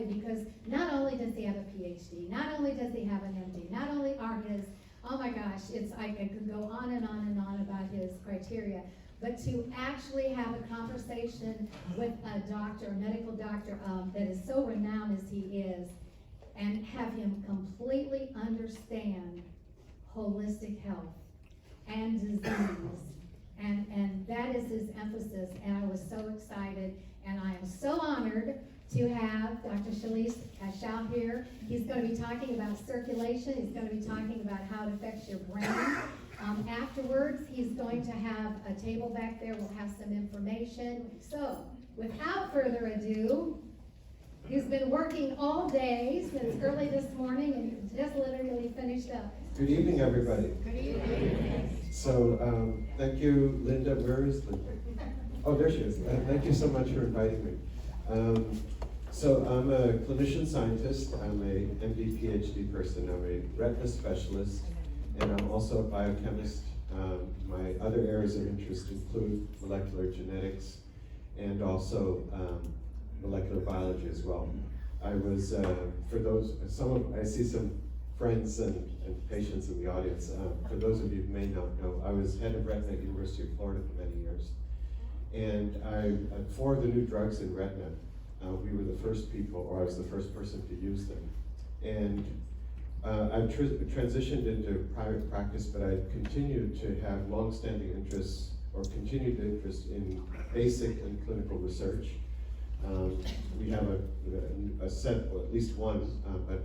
excited because not only does he have a PhD, not only does he have an MD, not only are his, oh my gosh, I could go on and on and on about his criteria, but to actually have a conversation with a doctor, a medical doctor that is so renowned as he is, and have him completely understand holistic health and disease. And that is his emphasis, and I was so excited, and I am so honored to have Dr. Kaushal here. He's going to be talking about circulation. He's going to be talking about how it affects your brain. Afterwards, he's going to have a table back there. We'll have some information. So, without further ado, he's been working all day since early this morning and just literally finished up. Good evening, everybody. Good evening. So, thank you, Linda. Where is Linda? Oh, there she is. Thank you so much for inviting me. So, I'm a clinician scientist. I'm a MD, PhD person. I'm a retina specialist, and I'm also a biochemist. My other areas of interest include molecular genetics and also molecular biology as well. I was, for those, I see some friends and patients in the audience. For those of you who may not know, I was head of retina at University of Florida for many years. And for the new drugs in retina, we were the first people, or I was the first person to use them. And I've transitioned into private practice, but I continued to have long-standing interests, or continued interest in basic and clinical research. We have a set, or at least one, but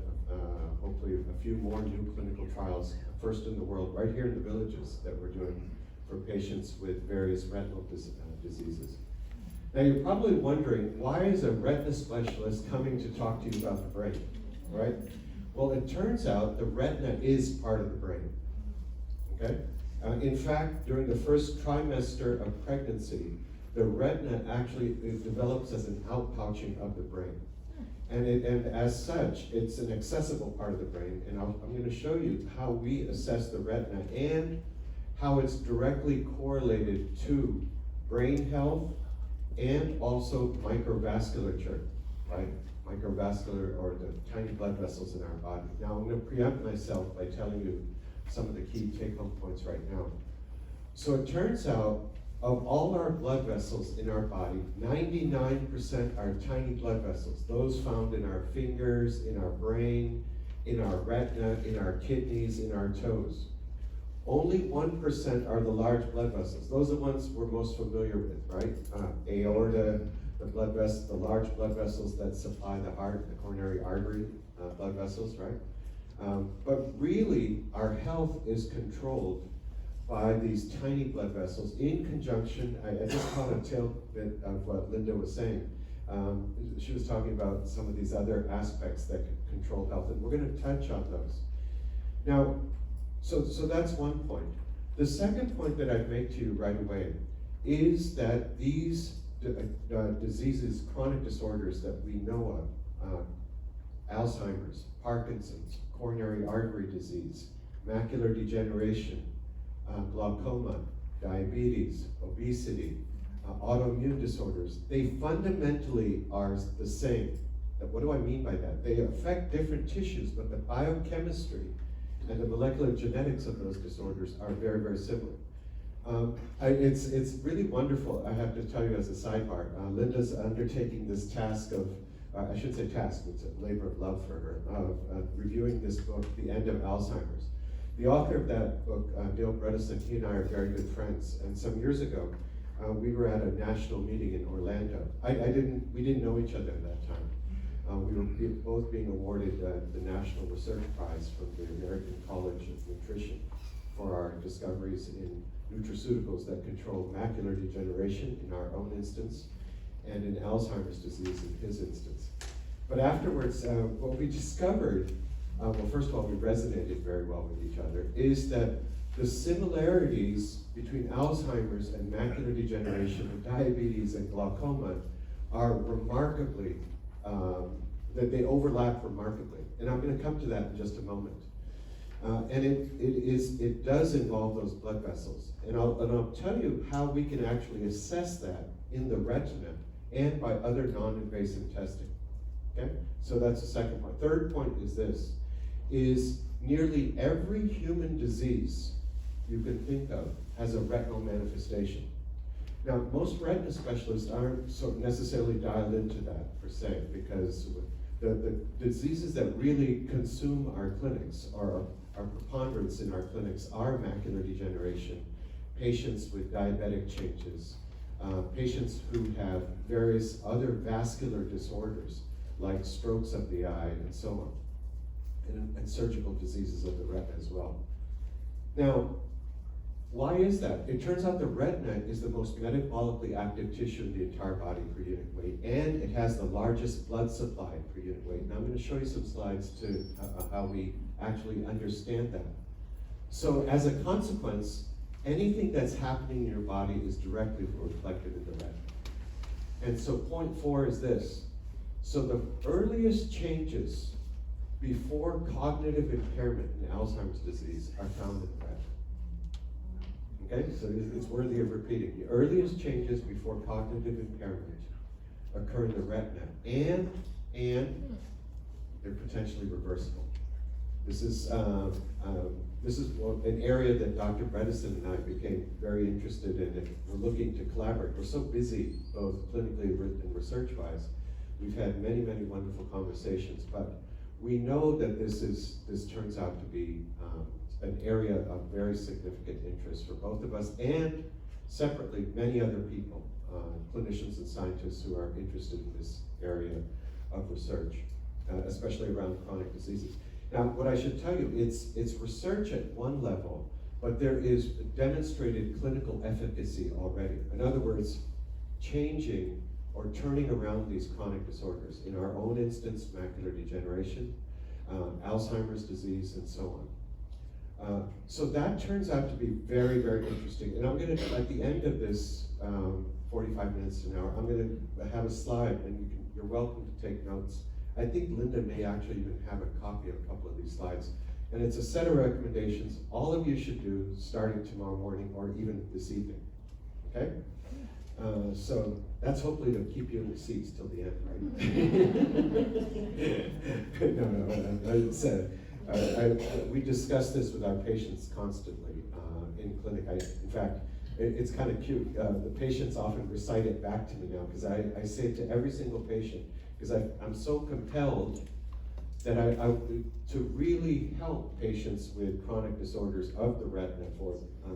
hopefully a few more new clinical trials, first in the world, right here in the villages, that we're doing for patients with various retinal diseases. Now you're probably wondering, why is a retina specialist coming to talk to you about the brain, right? Well, it turns out the retina is part of the brain, okay? In fact, during the first trimester of pregnancy, the retina actually develops as an outpouching of the brain. And as such, it's an accessible part of the brain, and I'm going to show you how we assess the retina and how it's directly correlated to brain health and also microvasculature, right? Microvascular, or the tiny blood vessels in our body. Now I'm going to preempt myself by telling you some of the key take-home points right now. So it turns out, of all our blood vessels in our body, 99% are tiny blood vessels. Those found in our fingers, in our brain, in our retina, in our kidneys, in our toes. Only 1% are the large blood vessels. Those are the ones we're most familiar with, right? Aorta, the large blood vessels that supply the heart, the coronary artery blood vessels, right? But really, our health is controlled by these tiny blood vessels in conjunction. I just caught a tail bit of what Linda was saying. She was talking about some of these other aspects that control health, and we're going to touch on those. Now, so that's one point. The second point that I'd make to you right away is that these diseases, chronic disorders that we know of, Alzheimer's, Parkinson's, coronary artery disease, macular degeneration, glaucoma, diabetes, obesity, autoimmune disorders, they fundamentally are the same. Now, what do I mean by that? They affect different tissues, but the biochemistry and the molecular genetics of those disorders are very, very similar. It's really wonderful, I have to tell you as a sidebar. Linda's undertaking this task of, I shouldn't say task, it's a labor of love for her, of reviewing this book, The End of Alzheimer's. The author of that book, Dale Bredesen, he and I are very good friends. And some years ago, we were at a national meeting in Orlando. We didn't know each other at that time. We were both being awarded the National Research Prize from the American College of Nutrition for our discoveries in nutraceuticals that control macular degeneration in our own instance, and in Alzheimer's disease in his instance. But afterwards, what we discovered, well, first of all, we resonated very well with each other, is that the similarities between Alzheimer's and macular degeneration and diabetes and glaucoma are remarkably, that they overlap remarkably. And I'm going to come to that in just a moment. And it does involve those blood vessels. And I'll tell you how we can actually assess that in the retina and by other non-invasive testing. Okay? So that's the second point. Third point is this, is nearly every human disease you can think of has a retinal manifestation. Now, most retina specialists aren't sort of necessarily dialed into that per se, because the diseases that really consume our clinics, or our preponderance in our clinics, are macular degeneration, patients with diabetic changes, patients who have various other vascular disorders, like strokes of the eye and so on, and surgical diseases of the retina as well. Now, why is that? It turns out the retina is the most metabolically active tissue in the entire body per unit weight, and it has the largest blood supply per unit weight. And I'm going to show you some slides to how we actually understand that. So as a consequence, anything that's happening in your body is directly reflected in the retina. And so point 4 is this. So the earliest changes before cognitive impairment in Alzheimer's disease are found in the retina. Okay, so it's worthy of repeating. The earliest changes before cognitive impairment occur in the retina, and they're potentially reversible. This is an area that Dr. Bredesen and I became very interested in, and we're looking to collaborate. We're so busy, both clinically and research-wise. We've had many, many wonderful conversations, but we know that this turns out to be an area of very significant interest for both of us, and separately, many other people, clinicians and scientists who are interested in this area of research, especially around chronic diseases. Now, what I should tell you, it's research at one level, but there is demonstrated clinical efficacy already. In other words, changing or turning around these chronic disorders. In our own instance, macular degeneration, Alzheimer's disease, and so on. So that turns out to be very, very interesting. And I'm going to, at the end of this 45 minutes to an hour, I'm going to have a slide, and you're welcome to take notes. I think Linda may actually even have a copy of a couple of these slides. And it's a set of recommendations all of you should do starting tomorrow morning or even this evening. Okay? So that's hopefully to keep you in the seats till the end, right? We discuss this with our patients constantly in clinic. In fact, it's kind of cute. The patients often recite it back to me now, because I say it to every single patient, because I'm so compelled that to really help patients with chronic disorders of the retina,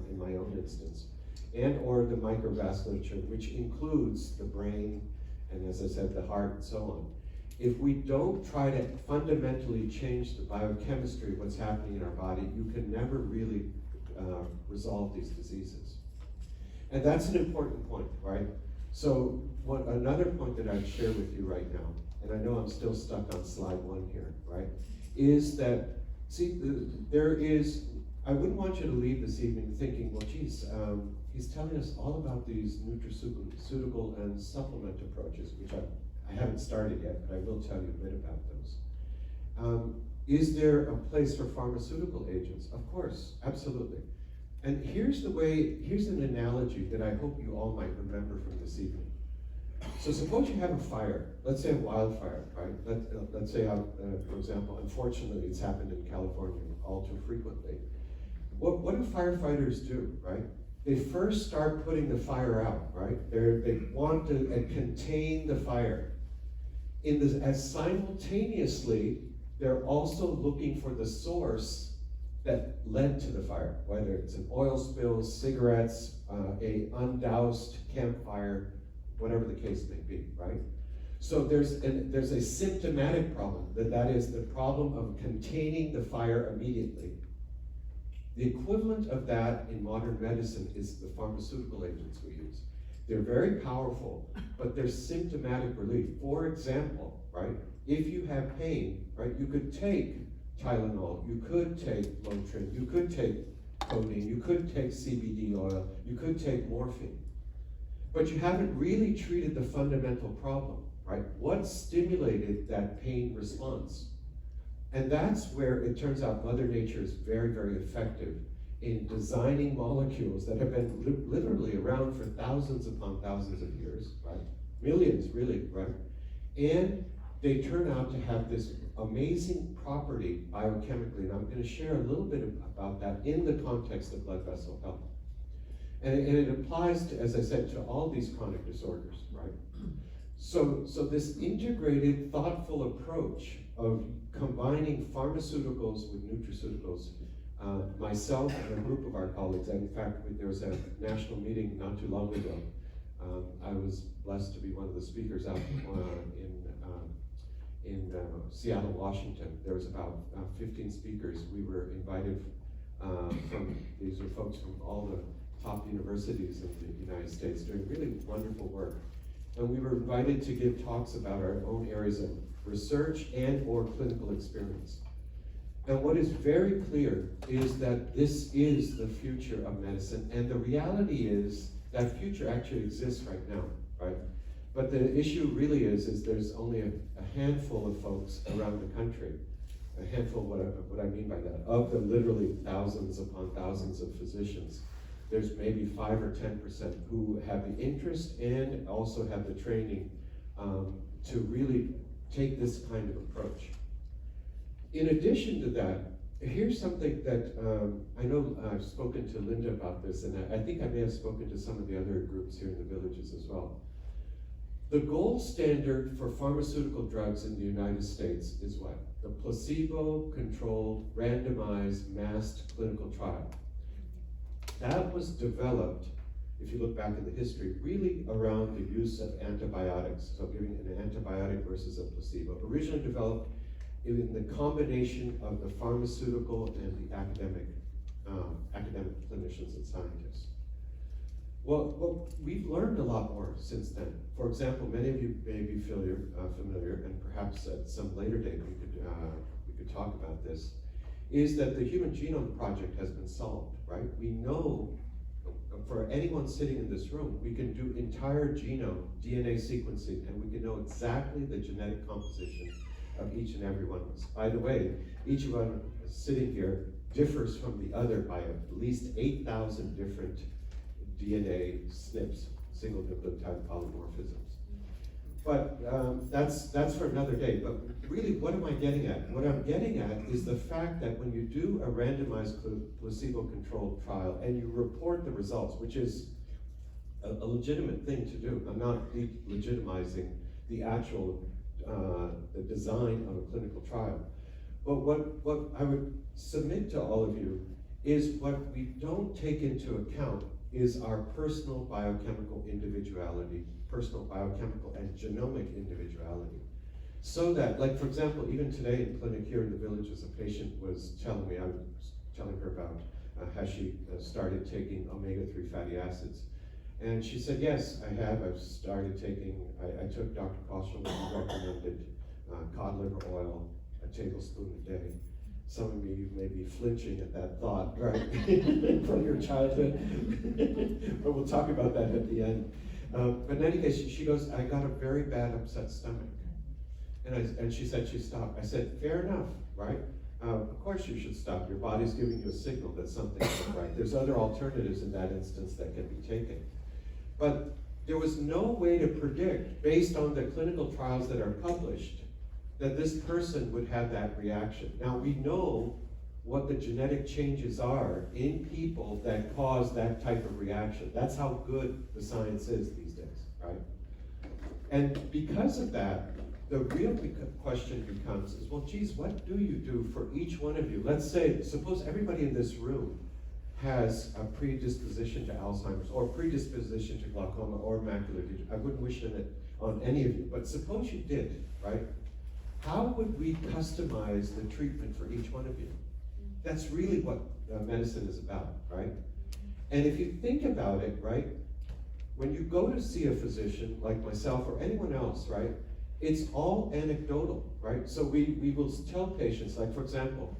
in my own instance, and or the microvasculature, which includes the brain, and as I said, the heart, and so on. If we don't try to fundamentally change the biochemistry of what's happening in our body, you can never really resolve these diseases. And that's an important point, right? So another point that I'd share with you right now, and I know I'm still stuck on slide 1 here, right, is that, see, I wouldn't want you to leave this evening thinking, well, geez, he's telling us all about these nutraceutical and supplement approaches, which I haven't started yet, but I will tell you a bit about those. Is there a place for pharmaceutical agents? Of course, absolutely. And here's an analogy that I hope you all might remember from this evening. So suppose you have a fire, let's say a wildfire, right? Let's say, for example, unfortunately it's happened in California all too frequently. What do firefighters do, right? They first start putting the fire out, right? They want to contain the fire. As simultaneously, they're also looking for the source that led to the fire, whether it's an oil spill, cigarettes, a undoused campfire, whatever the case may be, right? So there's a symptomatic problem, that is the problem of containing the fire immediately. The equivalent of that in modern medicine is the pharmaceutical agents we use. They're very powerful, but they're symptomatic relief. For example, right, if you have pain, right, you could take Tylenol, you could take Motrin, you could take codeine, you could take CBD oil, you could take morphine. But you haven't really treated the fundamental problem, right? What stimulated that pain response? And that's where it turns out Mother Nature is very, very effective in designing molecules that have been literally around for thousands upon thousands of years, right? Millions, really, right? And they turn out to have this amazing property biochemically, and I'm going to share a little bit about that in the context of blood vessel health. And it applies to, as I said, to all these chronic disorders, right? So this integrated, thoughtful approach of combining pharmaceuticals with nutraceuticals, myself and a group of our colleagues, and in fact, there was a national meeting not too long ago. I was blessed to be one of the speakers out in Seattle, Washington. There was about 15 speakers. We were invited these are folks from all the top universities in the United States doing really wonderful work. And we were invited to give talks about our own areas of research and or clinical experience. And what is very clear is that this is the future of medicine, and the reality is that future actually exists right now, right? But the issue really is there's only a handful of folks around the country, a handful, what I mean by that, of the literally thousands upon thousands of physicians. There's maybe 5 or 10% who have the interest and also have the training to really take this kind of approach. In addition to that, here's something that I know I've spoken to Linda about this, and I think I may have spoken to some of the other groups here in the villages as well. The gold standard for pharmaceutical drugs in the United States is what? The placebo-controlled, randomized, masked clinical trial. That was developed, if you look back in the history, really around the use of antibiotics. So giving an antibiotic versus a placebo. Originally developed in the combination of the pharmaceutical and the academic clinicians and scientists. Well, we've learned a lot more since then. For example, many of you may be familiar, and perhaps at some later date we could talk about this, is that the Human Genome Project has been solved, right? We know, for anyone sitting in this room, we can do entire genome DNA sequencing, and we can know exactly the genetic composition of each and every one of us. By the way, each of us sitting here differs from the other by at least 8,000 different DNA SNPs, single nucleotide polymorphisms. But that's for another day. But really, what am I getting at? What I'm getting at is the fact that when you do a randomized placebo-controlled trial and you report the results, which is a legitimate thing to do. I'm not legitimizing the actual the design of a clinical trial. But what I would submit to all of you is what we don't take into account is our personal biochemical individuality, personal biochemical and genomic individuality. So that, like for example, even today in clinic here in the villages, a patient was telling me, I was telling her about how she started taking omega-3 fatty acids. And she said, yes, I have. I've started taking, I took Dr. Kaushal, who recommended cod liver oil, a tablespoon a day. Some of you may be flinching at that thought, right, from your childhood. But we'll talk about that at the end. But in any case, she goes, I got a very bad upset stomach. And she said she stopped. I said, fair enough, right? Of course you should stop. Your body's giving you a signal that something's not right. There's other alternatives in that instance that can be taken. But there was no way to predict, based on the clinical trials that are published, that this person would have that reaction. Now we know what the genetic changes are in people that cause that type of reaction. That's how good the science is these days, right? And because of that, the real question becomes is, well, geez, what do you do for each one of you? Let's say, suppose everybody in this room has a predisposition to Alzheimer's or predisposition to glaucoma or macular degeneration. I wouldn't wish it on any of you, but suppose you did, right? How would we customize the treatment for each one of you? That's really what medicine is about, right? And if you think about it, right, when you go to see a physician like myself or anyone else, right, it's all anecdotal, right? So we will tell patients, like for example,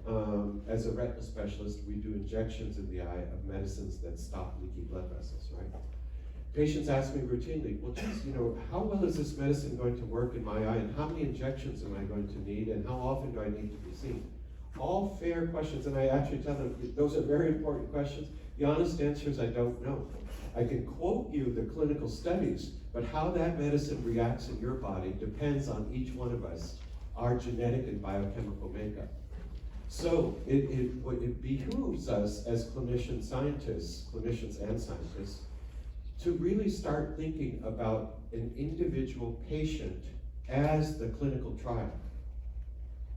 as a retina specialist, we do injections in the eye of medicines that stop leaky blood vessels, right? Patients ask me routinely, well, geez, you know, how well is this medicine going to work in my eye, and how many injections am I going to need, and how often do I need to be seen? All fair questions, and I actually tell them, those are very important questions. The honest answer is I don't know. I can quote you the clinical studies, but how that medicine reacts in your body depends on each one of us, our genetic and biochemical makeup. So it behooves us as clinicians and scientists, to really start thinking about an individual patient as the clinical trial,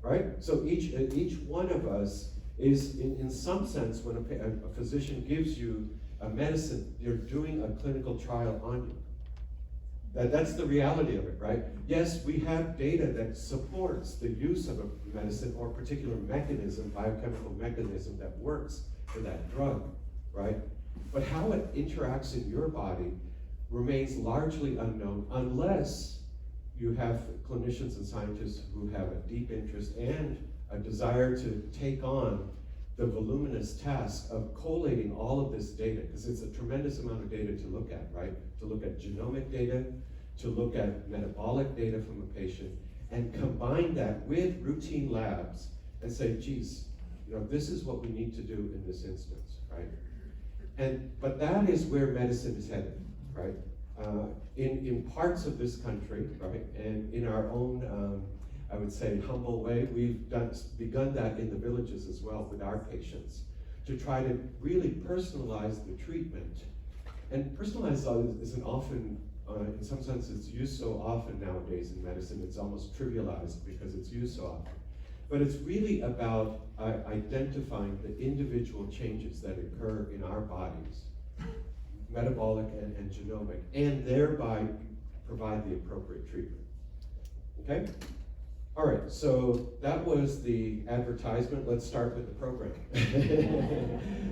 right? So each one of us is, in some sense, when a physician gives you a medicine, you're doing a clinical trial on you. That's the reality of it, right? Yes, we have data that supports the use of a medicine or particular mechanism, biochemical mechanism that works for that drug, right? But how it interacts in your body remains largely unknown unless you have clinicians and scientists who have a deep interest and a desire to take on the voluminous task of collating all of this data, because it's a tremendous amount of data to look at, right? To look at genomic data, to look at metabolic data from a patient, and combine that with routine labs and say, geez, this is what we need to do in this instance, right? But that is where medicine is headed, right? In parts of this country, right, and in our own, I would say, humble way, we've begun that in the villages as well with our patients, to try to really personalize the treatment. And personalized isn't often, in some sense, it's used so often nowadays in medicine, it's almost trivialized because it's used so often. But it's really about identifying the individual changes that occur in our bodies, metabolic and genomic, and thereby provide the appropriate treatment. Okay? All right, so that was the advertisement. Let's start with the program.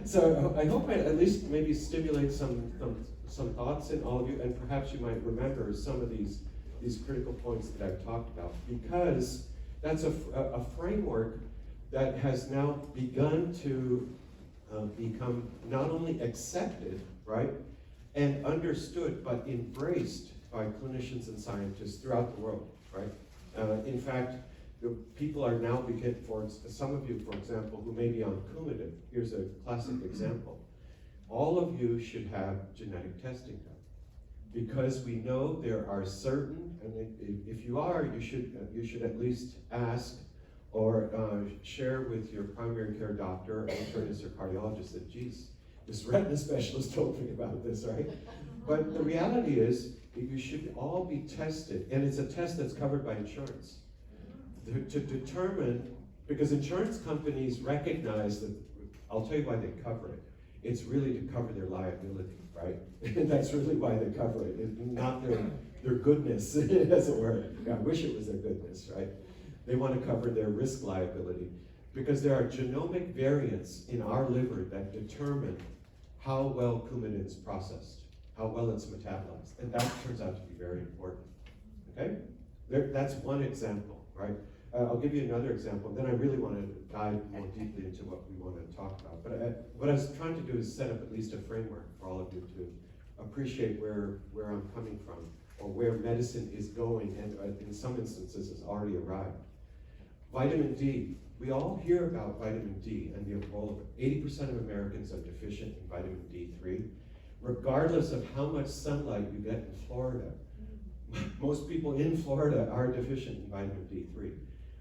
So I hope I at least maybe stimulate some thoughts in all of you, and perhaps you might remember some of these critical points that I've talked about, because that's a framework that has now begun to become not only accepted, right, and understood, but embraced by clinicians and scientists throughout the world, right? In fact, people are now for some of you, for example, who may be on Coumadin, here's a classic example. All of you should have genetic testing done, because we know there are certain, and if you are, you should at least ask or share with your primary care doctor, or internist, or cardiologist that, geez, this retina specialist told me about this, right? But the reality is, you should all be tested, and it's a test that's covered by insurance, to determine, because insurance companies recognize that, I'll tell you why they cover it. It's really to cover their liability, right? That's really why they cover it, not their goodness, as it were. I wish it was their goodness, right? They want to cover their risk liability, because there are genomic variants in our liver that determine how well Coumadin is processed, how well it's metabolized, and that turns out to be very important, okay? That's one example, right? I'll give you another example, then I really want to dive more deeply into what we want to talk about. But what I was trying to do is set up at least a framework for all of you to appreciate where I'm coming from, or where medicine is going, and in some instances has already arrived. Vitamin D. We all hear about vitamin D and the role of it. 80% of Americans are deficient in vitamin D3. Regardless of how much sunlight you get in Florida, most people in Florida are deficient in vitamin D3.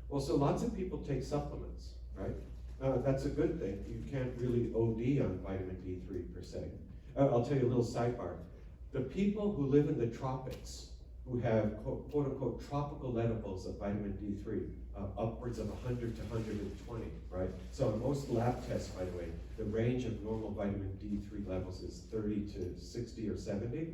Well, so lots of people take supplements, right? That's a good thing. You can't really OD on vitamin D3 per se. I'll tell you a little sidebar. The people who live in the tropics, who have quote unquote tropical levels of vitamin D3, upwards of 100 to 120, right? So on most lab tests, by the way, the range of normal vitamin D3 levels is 30 to 60 or 70.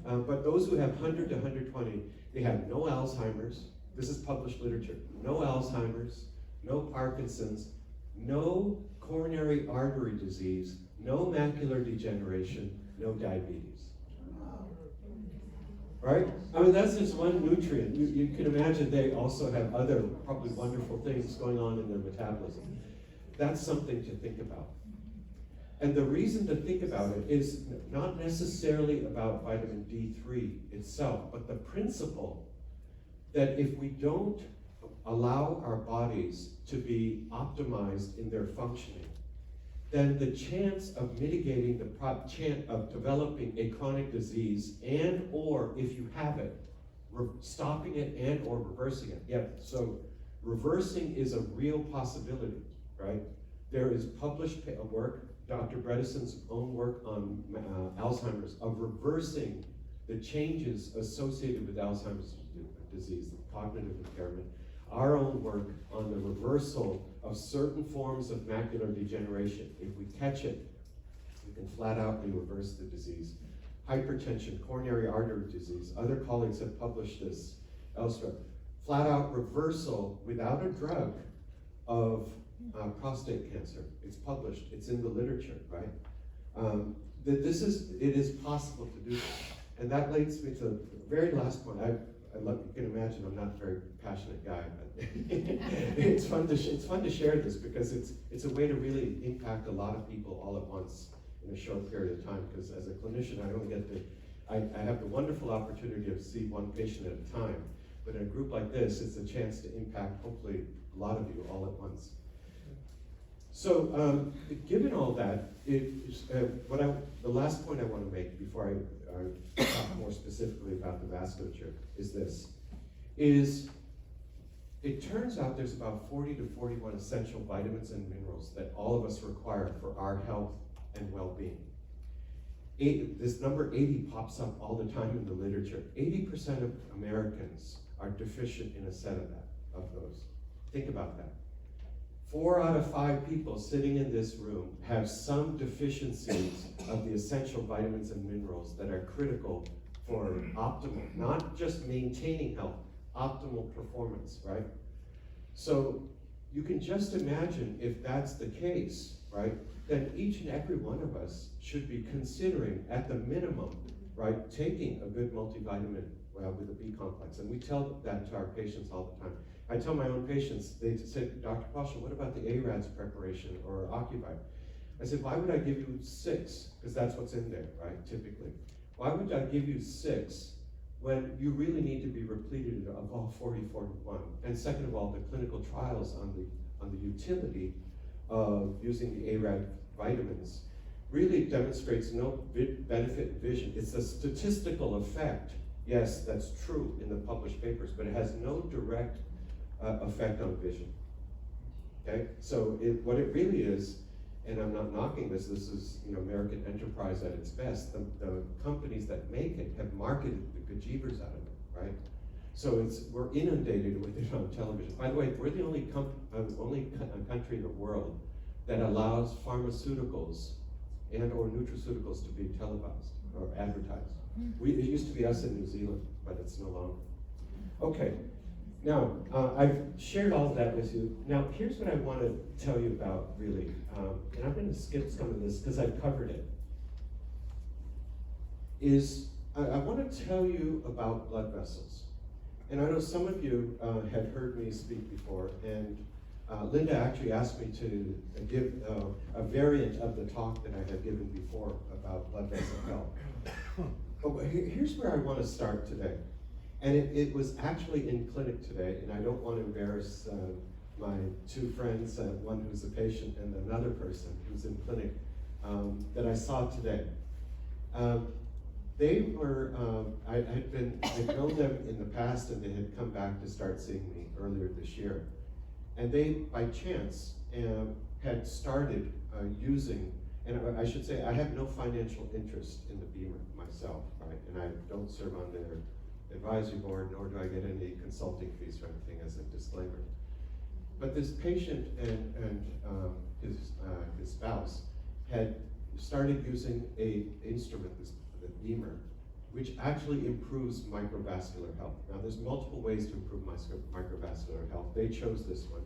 But those who have 100 to 120, they have no Alzheimer's. This is published literature. No Alzheimer's, no Parkinson's, no coronary artery disease, no macular degeneration, no diabetes. Right? I mean, that's just one nutrient. You can imagine they also have other probably wonderful things going on in their metabolism. That's something to think about. And the reason to think about it is not necessarily about vitamin D3 itself, but the principle that if we don't allow our bodies to be optimized in their functioning, then the chance of mitigating the chance of developing a chronic disease and or if you have it, stopping it and or reversing it. Yeah, so reversing is a real possibility, right? There is published work, Dr. Bredesen's own work on Alzheimer's, of reversing the changes associated with Alzheimer's disease, the cognitive impairment. Our own work on the reversal of certain forms of macular degeneration. If we catch it, we can flat out reverse the disease. Hypertension, coronary artery disease, other colleagues have published this elsewhere. Flat out reversal without a drug of prostate cancer. It's published, it's in the literature, right? It is possible to do this. And that leads me to the very last point. You can imagine I'm not a very passionate guy, but it's fun to share this because it's a way to really impact a lot of people all at once in a short period of time. Because as a clinician, I have the wonderful opportunity to see one patient at a time. But in a group like this, it's a chance to impact hopefully a lot of you all at once. So, given all that, the last point I want to make before I talk more specifically about the vasculature is this: it turns out there's about 40 to 41 essential vitamins and minerals that all of us require for our health and well-being. This number 80 pops up all the time in the literature. 80% of Americans are deficient in a set of those. Think about that. 4 out of 5 people sitting in this room have some deficiencies of the essential vitamins and minerals that are critical for optimal, not just maintaining health, optimal performance, right? So you can just imagine if that's the case, right? Then each and every one of us should be considering, at the minimum, right, taking a good multivitamin with a B complex. And we tell that to our patients all the time. I tell my own patients, they say, Dr. Kaushal, what about the ARADS preparation or Ocuvite? I said, why would I give you 6? Because that's what's in there, right, typically. Why would I give you 6 when you really need to be repleted of all 40, 41? And second of all, the clinical trials on the utility of using the ARAD vitamins really demonstrates no benefit in vision. It's a statistical effect. Yes, that's true in the published papers, but it has no direct effect on vision. Okay, so what it really is, and I'm not knocking this is American enterprise at its best. The companies that make it have marketed the bejeebers out of it, right? So we're inundated with it on television. By the way, we're the only country in the world that allows pharmaceuticals and or nutraceuticals to be televised or advertised. It used to be us in New Zealand, but it's no longer. Okay, now I've shared all of that with you. Now here's what I want to tell you about really, and I'm going to skip some of this because I've covered it. I want to tell you about blood vessels. And I know some of you had heard me speak before, and Linda actually asked me to give a variant of the talk that I had given before about blood vessel health. But here's where I want to start today. And it was actually in clinic today, and I don't want to embarrass my 2 friends, one who's a patient and another person who's in clinic, that I saw today. They were, I'd known them in the past, and they had come back to start seeing me earlier this year. And they, by chance, had started using, and I should say, I have no financial interest in the Beamer myself, right? And I don't serve on their advisory board, nor do I get any consulting fees or anything as a disclaimer. But this patient and his spouse had started using an instrument, the Beamer, which actually improves microvascular health. Now there's multiple ways to improve microvascular health. They chose this one.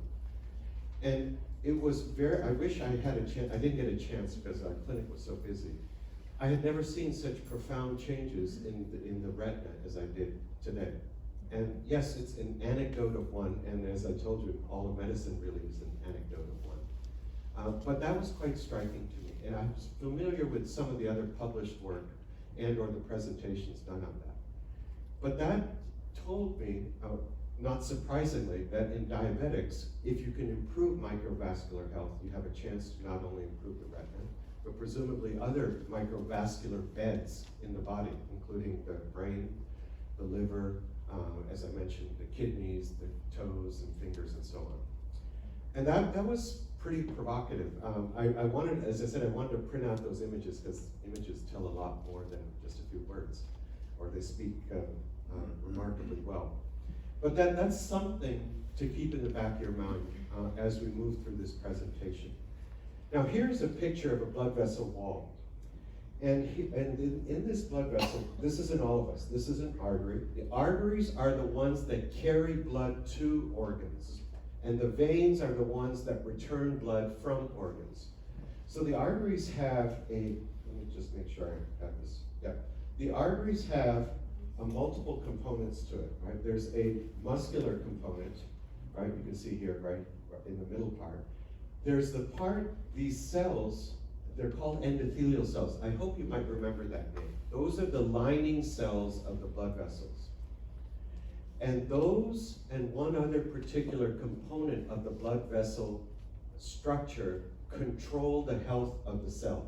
And it was I wish I had a chance, I didn't get a chance because our clinic was so busy. I had never seen such profound changes in the retina as I did today. And yes, it's an anecdote of one, and as I told you, all of medicine really is an anecdote of one. But that was quite striking to me, and I was familiar with some of the other published work and or the presentations done on that. But that told me not surprisingly, that in diabetics, if you can improve microvascular health, you have a chance to not only improve the retina, but presumably other microvascular beds in the body, including the brain, the liver, as I mentioned, the kidneys, the toes and fingers and so on. And that was pretty provocative. I wanted, as I said, I wanted to print out those images because images tell a lot more than just a few words, or they speak remarkably well. But that's something to keep in the back of your mind as we move through this presentation. Now here's a picture of a blood vessel wall. And in this blood vessel, this isn't all of us, this is an artery. The arteries are the ones that carry blood to organs, and the veins are the ones that return blood from organs. So the arteries have let me just make sure I have this, yeah. The arteries have multiple components to it, right? There's a muscular component, right? You can see here, right, in the middle part. There's the part, these cells, they're called endothelial cells. I hope you might remember that name. Those are the lining cells of the blood vessels. And those and one other particular component of the blood vessel structure control the health of the cell.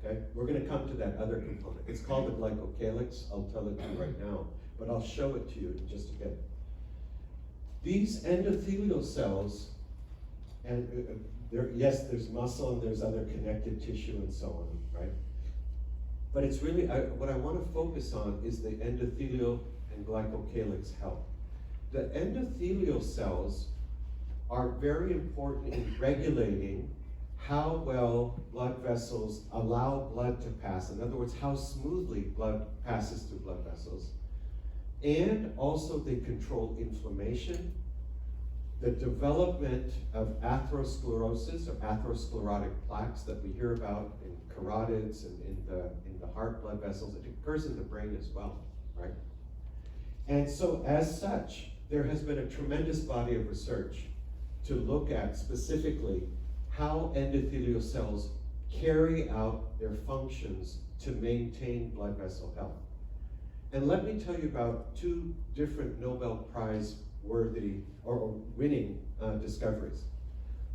Okay? We're going to come to that other component. It's called the glycocalyx. I'll tell it to you right now, but I'll show it to you in just a bit. These endothelial cells, and yes, there's muscle and there's other connective tissue and so on, right? But it's really, what I want to focus on is the endothelial and glycocalyx health. The endothelial cells are very important in regulating how well blood vessels allow blood to pass. In other words, how smoothly blood passes through blood vessels. And also they control inflammation, the development of atherosclerosis or atherosclerotic plaques that we hear about in carotids and in the heart blood vessels. It occurs in the brain as well, right? And so as such, there has been a tremendous body of research to look at specifically how endothelial cells carry out their functions to maintain blood vessel health. And let me tell you about two different Nobel Prize worthy or winning discoveries.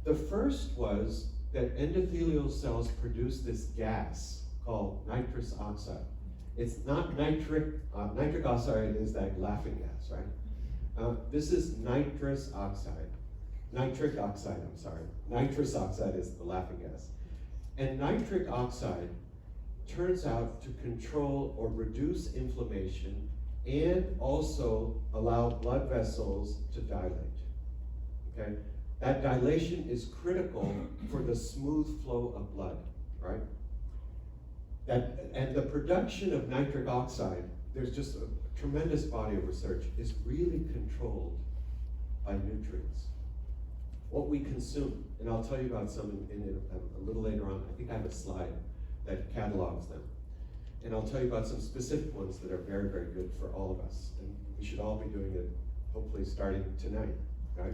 The first was that endothelial cells produce this gas called nitrous oxide. It's not nitric oxide is that laughing gas, right? This is nitrous oxide. Nitric oxide, I'm sorry. Nitrous oxide is the laughing gas. And nitric oxide turns out to control or reduce inflammation and also allow blood vessels to dilate, okay? That dilation is critical for the smooth flow of blood, right? And the production of nitric oxide, there's just a tremendous body of research, is really controlled by nutrients. What we consume, and I'll tell you about some a little later on. I think I have a slide that catalogs them. And I'll tell you about some specific ones that are very, very good for all of us. And we should all be doing it, hopefully starting tonight, right?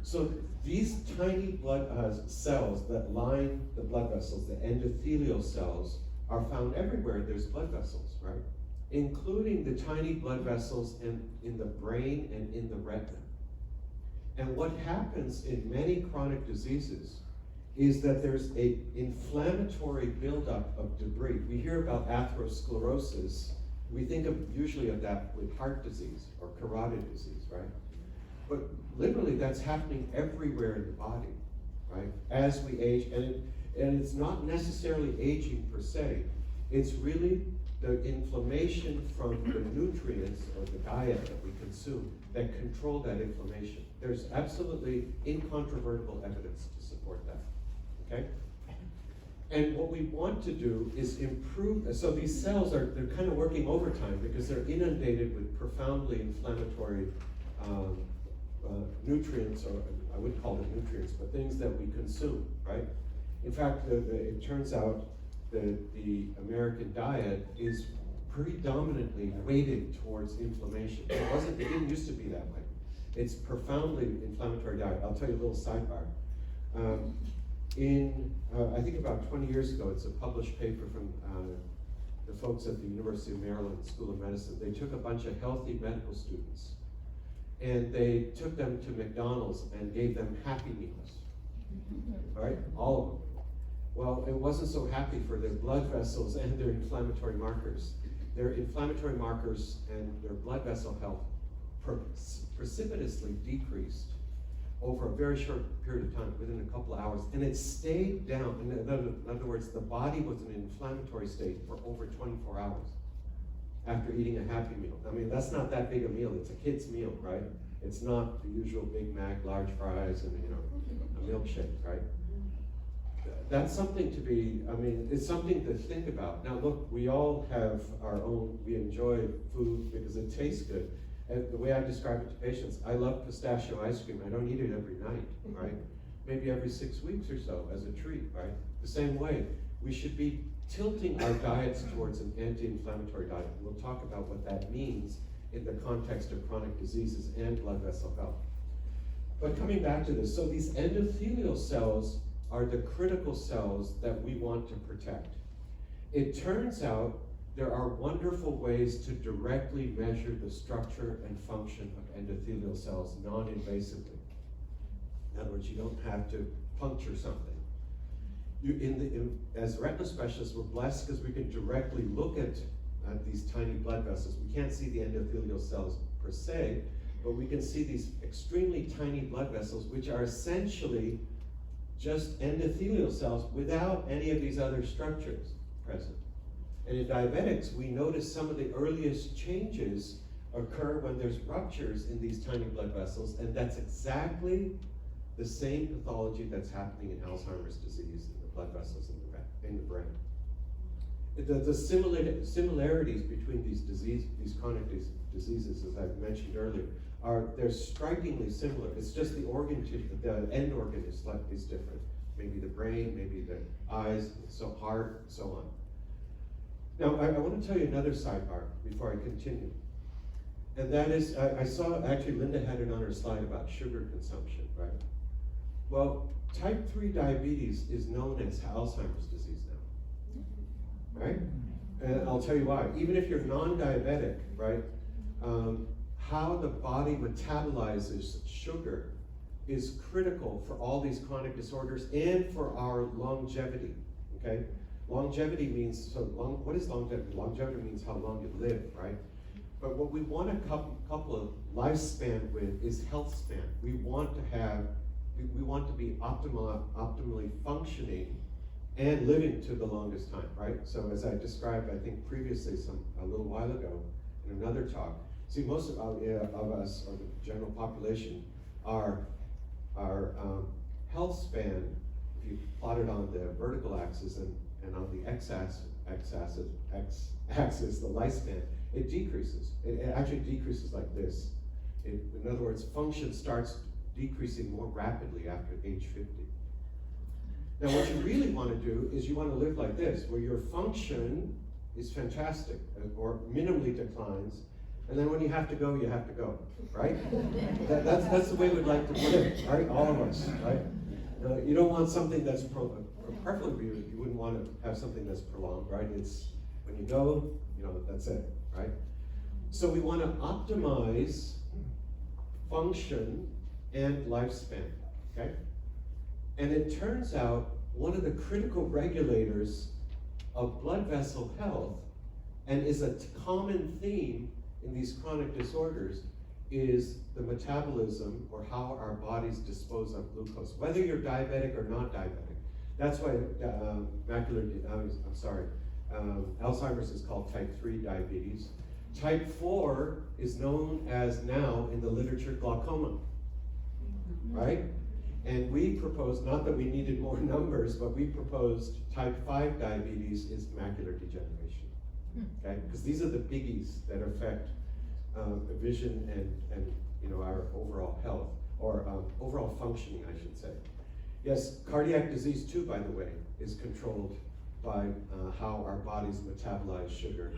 So these tiny blood cells that line the blood vessels, the endothelial cells, are found everywhere there's blood vessels, right? Including the tiny blood vessels in the brain and in the retina. And what happens in many chronic diseases is that there's an inflammatory buildup of debris. We hear about atherosclerosis. We think usually of that with heart disease or carotid disease, right? But literally that's happening everywhere in the body, right? As we age, and it's not necessarily aging per se. It's really the inflammation from the nutrients or the diet that we consume that control that inflammation. There's absolutely incontrovertible evidence to support that, okay? And what we want to do is improve, so these cells they're kind of working overtime because they're inundated with profoundly inflammatory nutrients, or I wouldn't call them nutrients, but things that we consume, right? In fact, it turns out that the American diet is predominantly weighted towards inflammation. It didn't used to be that way. It's profoundly inflammatory diet. I'll tell you a little sidebar. I think about 20 years ago, it's a published paper from the folks at the University of Maryland School of Medicine. They took a bunch of healthy medical students and they took them to McDonald's and gave them Happy Meals, right? All of them. Well, it wasn't so happy for their blood vessels and their inflammatory markers. Their inflammatory markers and their blood vessel health precipitously decreased over a very short period of time, within a couple of hours, and it stayed down. In other words, the body was in an inflammatory state for over 24 hours after eating a Happy Meal. I mean, that's not that big a meal. It's a kid's meal, right? It's not the usual Big Mac, large fries, and a milkshake, right? That's something to be, I mean, it's something to think about. Now look, we all have our own, we enjoy food because it tastes good. And the way I describe it to patients, I love pistachio ice cream. I don't eat it every night, right? Maybe every 6 weeks or so as a treat, right? The same way, we should be tilting our diets towards an anti-inflammatory diet. We'll talk about what that means in the context of chronic diseases and blood vessel health. But coming back to this, so these endothelial cells are the critical cells that we want to protect. It turns out there are wonderful ways to directly measure the structure and function of endothelial cells non-invasively. In other words, you don't have to puncture something. As retina specialists, we're blessed because we can directly look at these tiny blood vessels. We can't see the endothelial cells per se, but we can see these extremely tiny blood vessels, which are essentially just endothelial cells without any of these other structures present. And in diabetics, we notice some of the earliest changes occur when there's ruptures in these tiny blood vessels, and that's exactly the same pathology that's happening in Alzheimer's disease in the blood vessels in the brain. The similarities between these chronic diseases, as I mentioned earlier, they're strikingly similar. It's just the organ tissue, the end organ is different. Maybe the brain, maybe the eyes, so heart, and so on. Now, I want to tell you another sidebar before I continue. And that is, I saw, actually Linda had it on her slide about sugar consumption, right? Well, type 3 diabetes is known as Alzheimer's disease now, right? And I'll tell you why. Even if you're non-diabetic, right, how the body metabolizes sugar is critical for all these chronic disorders and for our longevity, okay? Longevity means, what is longevity? Longevity means how long you live, right? But what we want to couple a lifespan with is health span. We want to be optimally functioning and living to the longest time, right? So as I described, I think previously, a little while ago, in another talk, see, most of us, or the general population, our health span, if you plot it on the vertical axis and on the x-axis, the lifespan, it decreases. It actually decreases like this. In other words, function starts decreasing more rapidly after age 50. Now, what you really want to do is you want to live like this, where your function is fantastic, or minimally declines, and then when you have to go, you have to go, right? That's the way we'd like to live, right? All of us, right? You don't want something that's preferably you wouldn't want to have something that's prolonged, right? It's when you go, that's it, right? So we want to optimize function and lifespan, okay? And it turns out one of the critical regulators of blood vessel health, and is a common theme in these chronic disorders, is the metabolism, or how our bodies dispose of glucose, whether you're diabetic or not diabetic. That's why Alzheimer's is called type 3 diabetes. Type 4 is known as, now in the literature, glaucoma, right? And we proposed, not that we needed more numbers, but we proposed type 5 diabetes is macular degeneration, okay? Because these are the biggies that affect vision and our overall health, or overall functioning, I should say. Yes, cardiac disease too, by the way, is controlled by how our bodies metabolize sugar.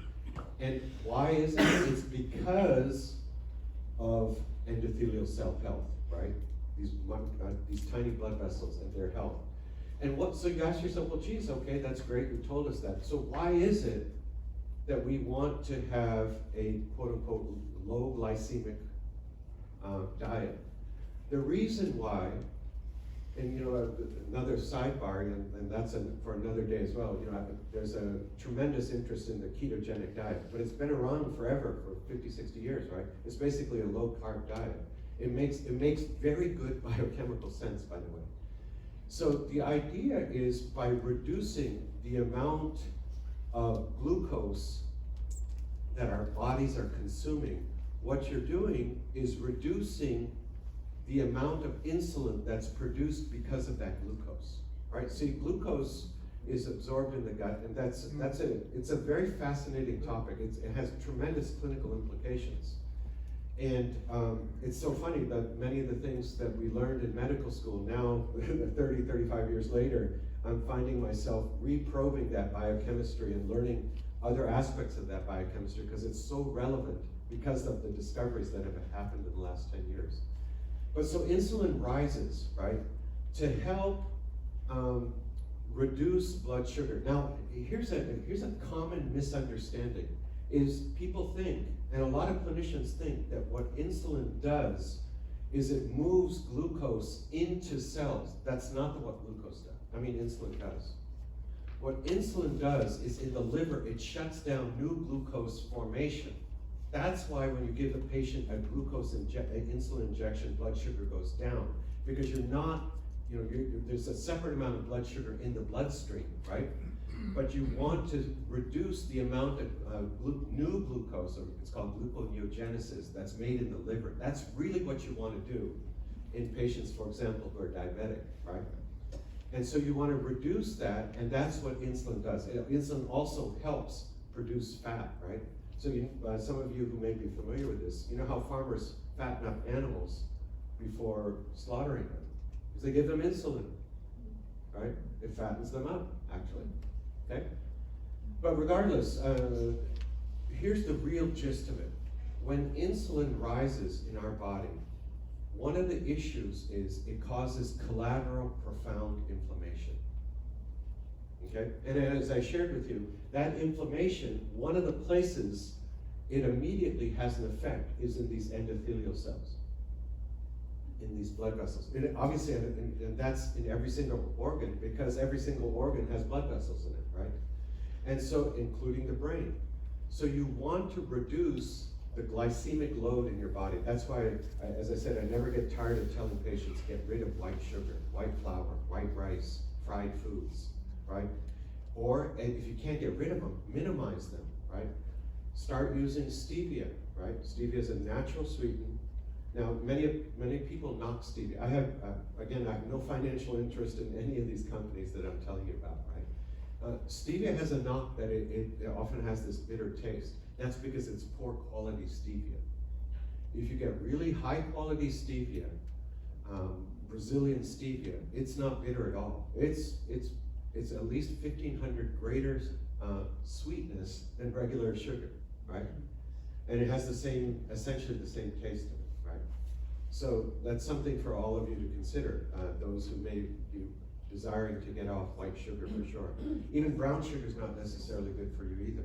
And why is it? It's because of endothelial cell health, right? These tiny blood vessels and their health. And so you ask yourself, well, geez, okay, that's great, you told us that. So why is it that we want to have a quote unquote low glycemic diet. The reason why, and you know, another sidebar, and that's for another day as well, you know, there's a tremendous interest in the ketogenic diet, but it's been around forever, for 50, 60 years, right? It's basically a low-carb diet. It makes very good biochemical sense, by the way. So the idea is by reducing the amount of glucose that our bodies are consuming, what you're doing is reducing the amount of insulin that's produced because of that glucose, right? See, glucose is absorbed in the gut, and it's a very fascinating topic. It has tremendous clinical implications. And it's so funny that many of the things that we learned in medical school now, 30, 35 years later, I'm finding myself reprobing that biochemistry and learning other aspects of that biochemistry because it's so relevant because of the discoveries that have happened in the last 10 years. But so insulin rises, right, to help reduce blood sugar. Now, here's a common misunderstanding, is people think, and a lot of clinicians think, that what insulin does is it moves glucose into cells. That's not what glucose does. I mean, insulin does. What insulin does is in the liver, it shuts down new glucose formation. That's why when you give a patient an insulin injection, blood sugar goes down, because you're not, you know, there's a separate amount of blood sugar in the bloodstream, right? But you want to reduce the amount of new glucose, or it's called gluconeogenesis, that's made in the liver. That's really what you want to do in patients, for example, who are diabetic, right? And so you want to reduce that, and that's what insulin does. Insulin also helps produce fat, right? So some of you who may be familiar with this, you know how farmers fatten up animals before slaughtering them? Because they give them insulin, right? It fattens them up, actually, okay? But regardless, here's the real gist of it. When insulin rises in our body, one of the issues is it causes collateral profound inflammation. Okay? And as I shared with you, that inflammation, one of the places it immediately has an effect is in these endothelial cells, in these blood vessels. Obviously, and that's in every single organ, because every single organ has blood vessels in it, right? And so, including the brain. So you want to reduce the glycemic load in your body. That's why, as I said, I never get tired of telling patients, get rid of white sugar, white flour, white rice, fried foods, right? Or if you can't get rid of them, minimize them, right? Start using stevia, right? Stevia is a natural sweetener. Now, many people knock stevia. I have no financial interest in any of these companies that I'm telling you about, right? Stevia has a knock that it often has this bitter taste. That's because it's poor quality stevia. If you get really high quality stevia, Brazilian stevia, it's not bitter at all. It's at least 1,500 greater sweetness than regular sugar, right? And it has essentially the same taste to it, right? So that's something for all of you to consider, those who may be desiring to get off white sugar for sure. Even brown sugar is not necessarily good for you either,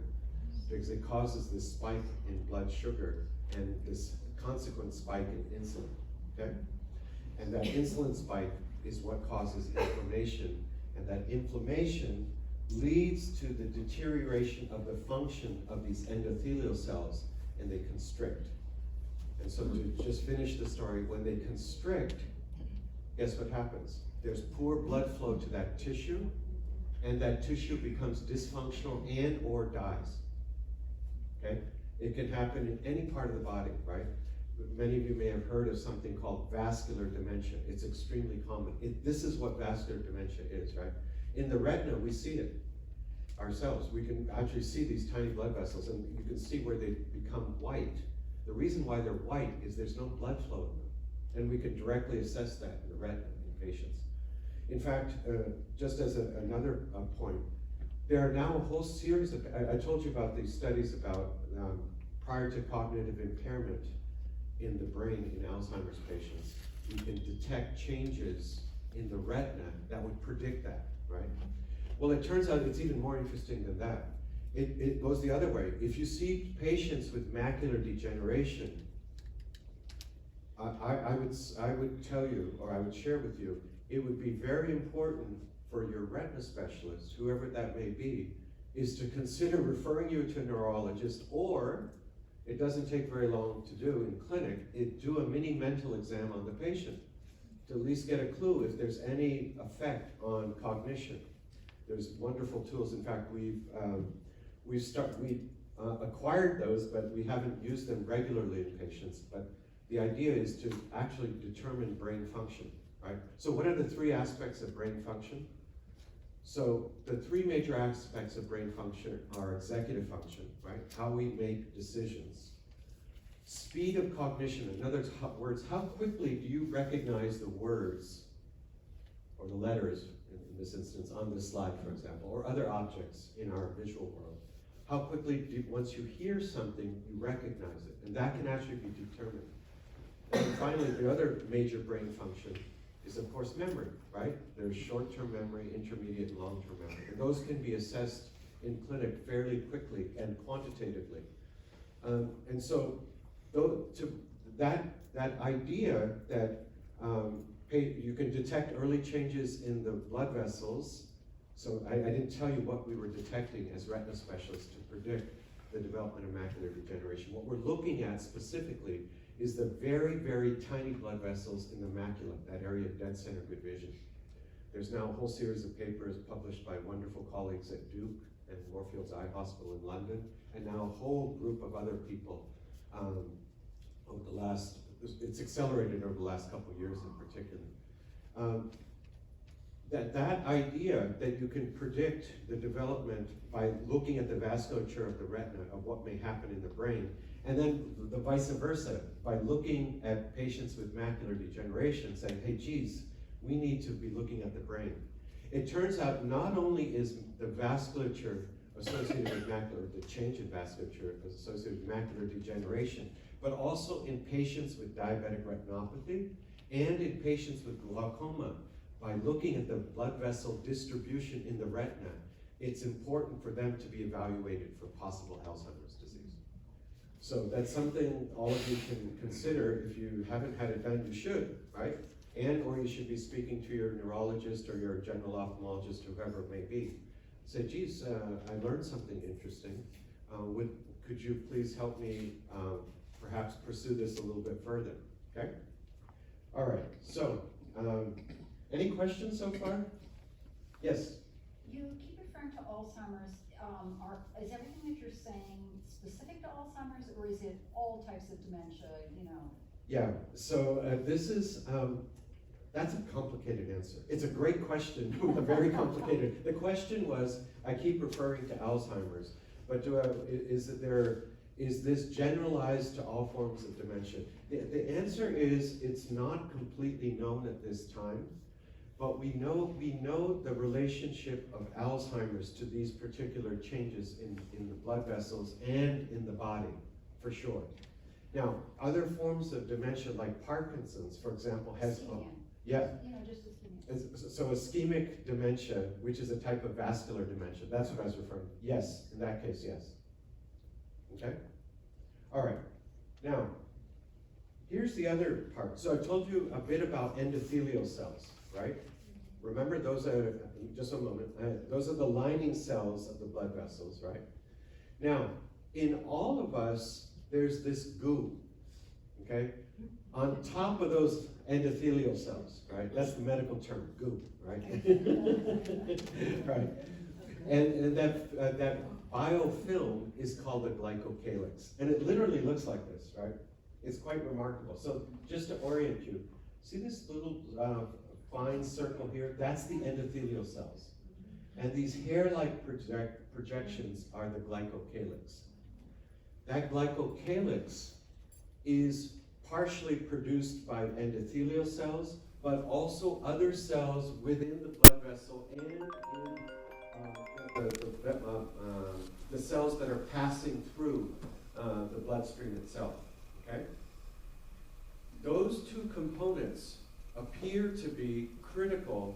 because it causes this spike in blood sugar and this consequent spike in insulin, okay? And that insulin spike is what causes inflammation, and that inflammation leads to the deterioration of the function of these endothelial cells, and they constrict. And so to just finish the story, when they constrict, guess what happens? There's poor blood flow to that tissue, and that tissue becomes dysfunctional and or dies, okay? It can happen in any part of the body, right? Many of you may have heard of something called vascular dementia. It's extremely common. This is what vascular dementia is, right? In the retina, we see it ourselves. We can actually see these tiny blood vessels, and you can see where they become white. The reason why they're white is there's no blood flow in them, and we can directly assess that in the retina in patients. In fact, just as another point, there are now a whole series of, I told you about these studies about prior to cognitive impairment in the brain in Alzheimer's patients. We can detect changes in the retina that would predict that, right? Well, it turns out it's even more interesting than that. It goes the other way. If you see patients with macular degeneration, I would tell you, or I would share with you, it would be very important for your retina specialist, whoever that may be, is to consider referring you to a neurologist, or it doesn't take very long to do in clinic, do a mini mental exam on the patient to at least get a clue if there's any effect on cognition. There's wonderful tools. In fact, we acquired those, but we haven't used them regularly in patients. But the idea is to actually determine brain function, right? So what are the three aspects of brain function? So the three major aspects of brain function are executive function, right? How we make decisions. Speed of cognition, in other words, how quickly do you recognize the words or the letters, in this instance, on this slide, for example, or other objects in our visual world? How quickly, once you hear something, you recognize it? And that can actually be determined. And finally, the other major brain function is, of course, memory, right? There's short-term memory, intermediate, and long-term memory. And those can be assessed in clinic fairly quickly and quantitatively. And so, that idea that you can detect early changes in the blood vessels. So I didn't tell you what we were detecting as retina specialists to predict the development of macular degeneration. What we're looking at specifically is the very, very tiny blood vessels in the macula, that area of dead center good vision. There's now a whole series of papers published by wonderful colleagues at Duke and Moorfields Eye Hospital in London, and now a whole group of other people over the last, it's accelerated over the last couple of years in particular. That idea that you can predict the development by looking at the vasculature of the retina of what may happen in the brain, and then the vice versa, by looking at patients with macular degeneration, saying, hey, geez, we need to be looking at the brain. It turns out not only is the vasculature associated with macular, the change in vasculature is associated with macular degeneration, but also in patients with diabetic retinopathy and in patients with glaucoma. By looking at the blood vessel distribution in the retina, it's important for them to be evaluated for possible Alzheimer's disease. So that's something all of you can consider. If you haven't had it done, you should, right? Or you should be speaking to your neurologist or your general ophthalmologist, whoever it may be. Say, geez, I learned something interesting. Could you please help me perhaps pursue this a little bit further, okay? All right, so, any questions so far? Yes? You keep referring to Alzheimer's. Is everything that you're saying specific to Alzheimer's, or is it all types of dementia, you know? Yeah, so this is, that's a complicated answer. It's a great question, very complicated. The question was, I keep referring to Alzheimer's, but is this generalized to all forms of dementia? The answer is, it's not completely known at this time, but we know the relationship of Alzheimer's to these particular changes in the blood vessels and in the body, for sure. Now, other forms of dementia like Parkinson's, for example, has... Yeah. You know, just ischemia. So ischemic dementia, which is a type of vascular dementia, that's what I was referring to. Yes, in that case, yes. Okay? All right. Now, here's the other part. So I told you a bit about endothelial cells, right? Remember, those are, just a moment, those are the lining cells of the blood vessels, right? Now, in all of us, there's this goo, okay? On top of those endothelial cells, right? That's the medical term, goo, right? Right. And that biofilm is called a glycocalyx. And it literally looks like this, right? It's quite remarkable. So just to orient you, see this little fine circle here? That's the endothelial cells. And these hair-like projections are the glycocalyx. That glycocalyx is partially produced by endothelial cells, but also other cells within the blood vessel and in the cells that are passing through the bloodstream itself, okay? Those two components appear to be critical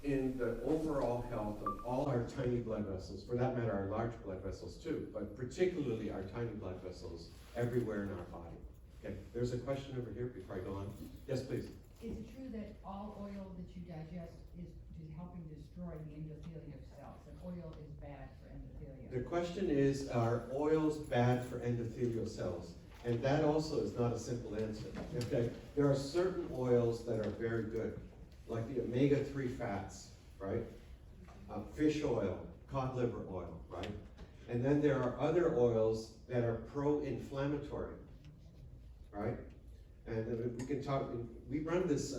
in the overall health of all our tiny blood vessels, for that matter, our large blood vessels too, but particularly our tiny blood vessels everywhere in our body. Okay, there's a question over here before I go on. Yes, please. Is it true that all oil that you digest is helping destroy the endothelial cells, and oil is bad for endothelium? The question is, are oils bad for endothelial cells? And that also is not a simple answer, okay? There are certain oils that are very good, like the omega-3 fats, right? Fish oil, cod liver oil, right? And then there are other oils that are pro-inflammatory, right? And then we can talk, we run this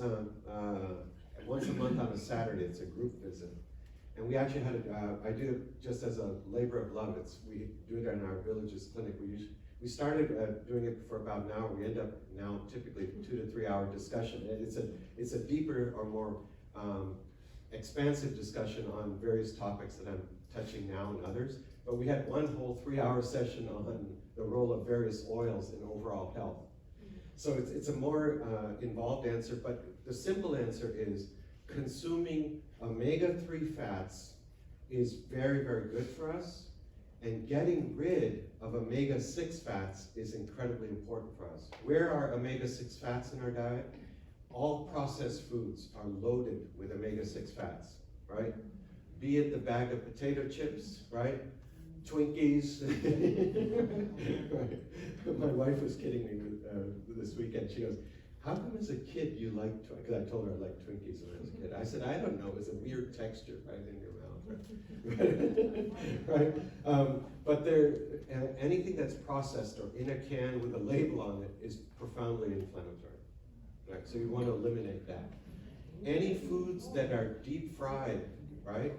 once a month on a Saturday, it's a group visit. And we actually had, I do it just as a labor of love. We do it in our village's clinic. We started doing it for about an hour. We end up now typically 2 to 3 hour discussion. And it's a deeper or more expansive discussion on various topics that I'm touching now and others. But we had one whole 3 hour session on the role of various oils in overall health. So it's a more involved answer, but the simple answer is consuming omega-3 fats is very, very good for us, and getting rid of omega-6 fats is incredibly important for us. Where are omega-6 fats in our diet? All processed foods are loaded with omega-6 fats, right? Be it the bag of potato chips, right? Twinkies. Right. My wife was kidding me this weekend. She goes, "How come as a kid you like Twinkies?" Because I told her I liked Twinkies when I was a kid. I said, "I don't know. It's a weird texture right in your mouth." Right? But anything that's processed or in a can with a label on it is profoundly inflammatory. Right? So you want to eliminate that. Any foods that are deep fried, right?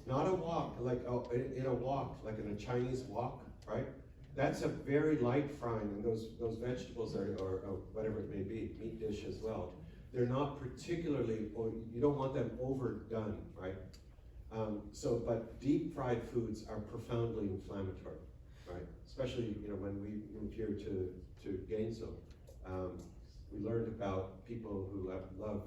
Not a wok, like in a wok, like in a Chinese wok, right? That's a very light frying, and those vegetables or whatever it may be, meat dish as well. They're not particularly, or you don't want them overdone, right? But deep fried foods are profoundly inflammatory, right? Especially, when we moved here to Gainesville, we learned about people who love,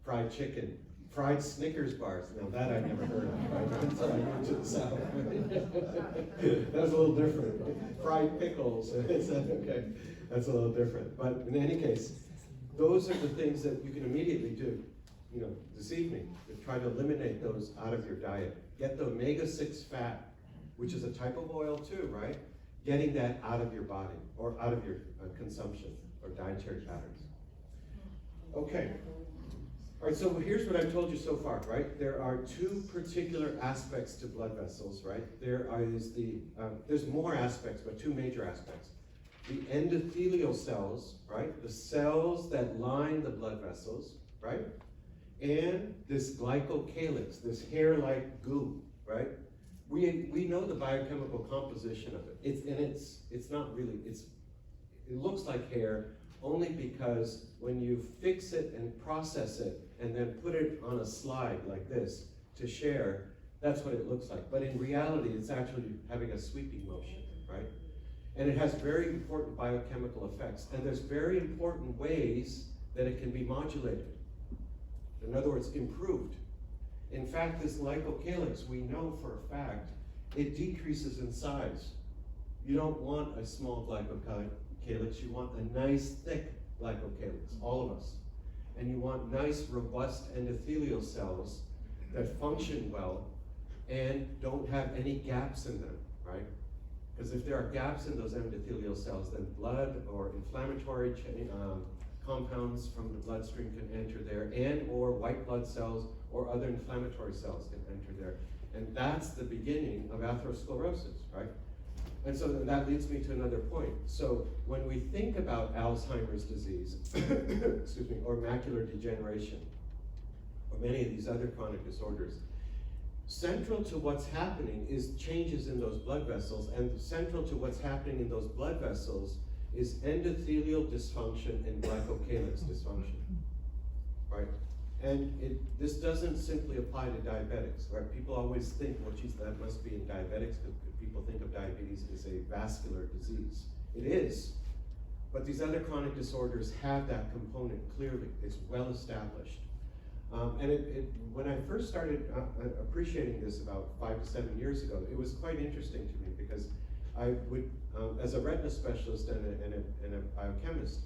fried chicken. Fried Snickers bars. Now that I never heard of, right? Until I moved to the South. That was a little different. Fried pickles. Okay, that's a little different. But in any case, those are the things that you can immediately do, this evening, to try to eliminate those out of your diet. Get the omega-6 fat, which is a type of oil too, right? Getting that out of your body, or out of your consumption, or dietary patterns. Okay. All right, so here's what I've told you so far, right? There are two particular aspects to blood vessels, right? There's more aspects, but two major aspects. The endothelial cells, right? The cells that line the blood vessels, right? And this glycocalyx, this hair-like goo, right? We know the biochemical composition of it. It's not really, it looks like hair only because when you fix it and process it and then put it on a slide like this to share, that's what it looks like. But in reality, it's actually having a sweeping motion, right? And it has very important biochemical effects. And there's very important ways that it can be modulated. In other words, improved. In fact, this glycocalyx, we know for a fact, it decreases in size. You don't want a small glycocalyx, you want a nice, thick glycocalyx, all of us. And you want nice, robust endothelial cells that function well and don't have any gaps in them, right? Because if there are gaps in those endothelial cells, then blood or inflammatory compounds from the bloodstream can enter there, and or white blood cells or other inflammatory cells can enter there. And that's the beginning of atherosclerosis, right? And so that leads me to another point. So when we think about Alzheimer's disease, excuse me, or macular degeneration, or many of these other chronic disorders, central to what's happening is changes in those blood vessels, and central to what's happening in those blood vessels is endothelial dysfunction and glycocalyx dysfunction, right? And this doesn't simply apply to diabetics, right? People always think, well, geez, that must be in diabetics, because people think of diabetes as a vascular disease. It is, but these other chronic disorders have that component clearly. It's well established. When I first started appreciating this about 5 to 7 years ago, it was quite interesting to me because I would, as a retina specialist and a biochemist,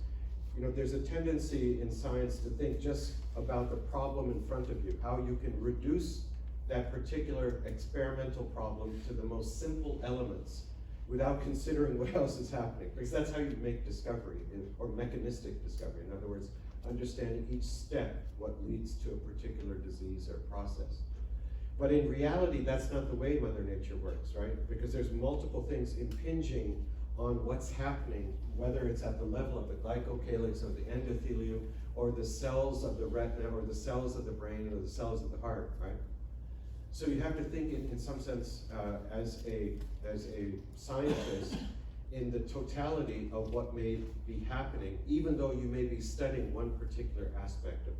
you know, there's a tendency in science to think just about the problem in front of you, how you can reduce that particular experimental problem to the most simple elements without considering what else is happening, because that's how you make discovery, or mechanistic discovery. In other words, understanding each step, what leads to a particular disease or process. But in reality, that's not the way Mother Nature works, right? Because there's multiple things impinging on what's happening, whether it's at the level of the glycocalyx or the endothelium, or the cells of the retina, or the cells of the brain, or the cells of the heart, right? So you have to think in some sense as a scientist in the totality of what may be happening, even though you may be studying one particular aspect of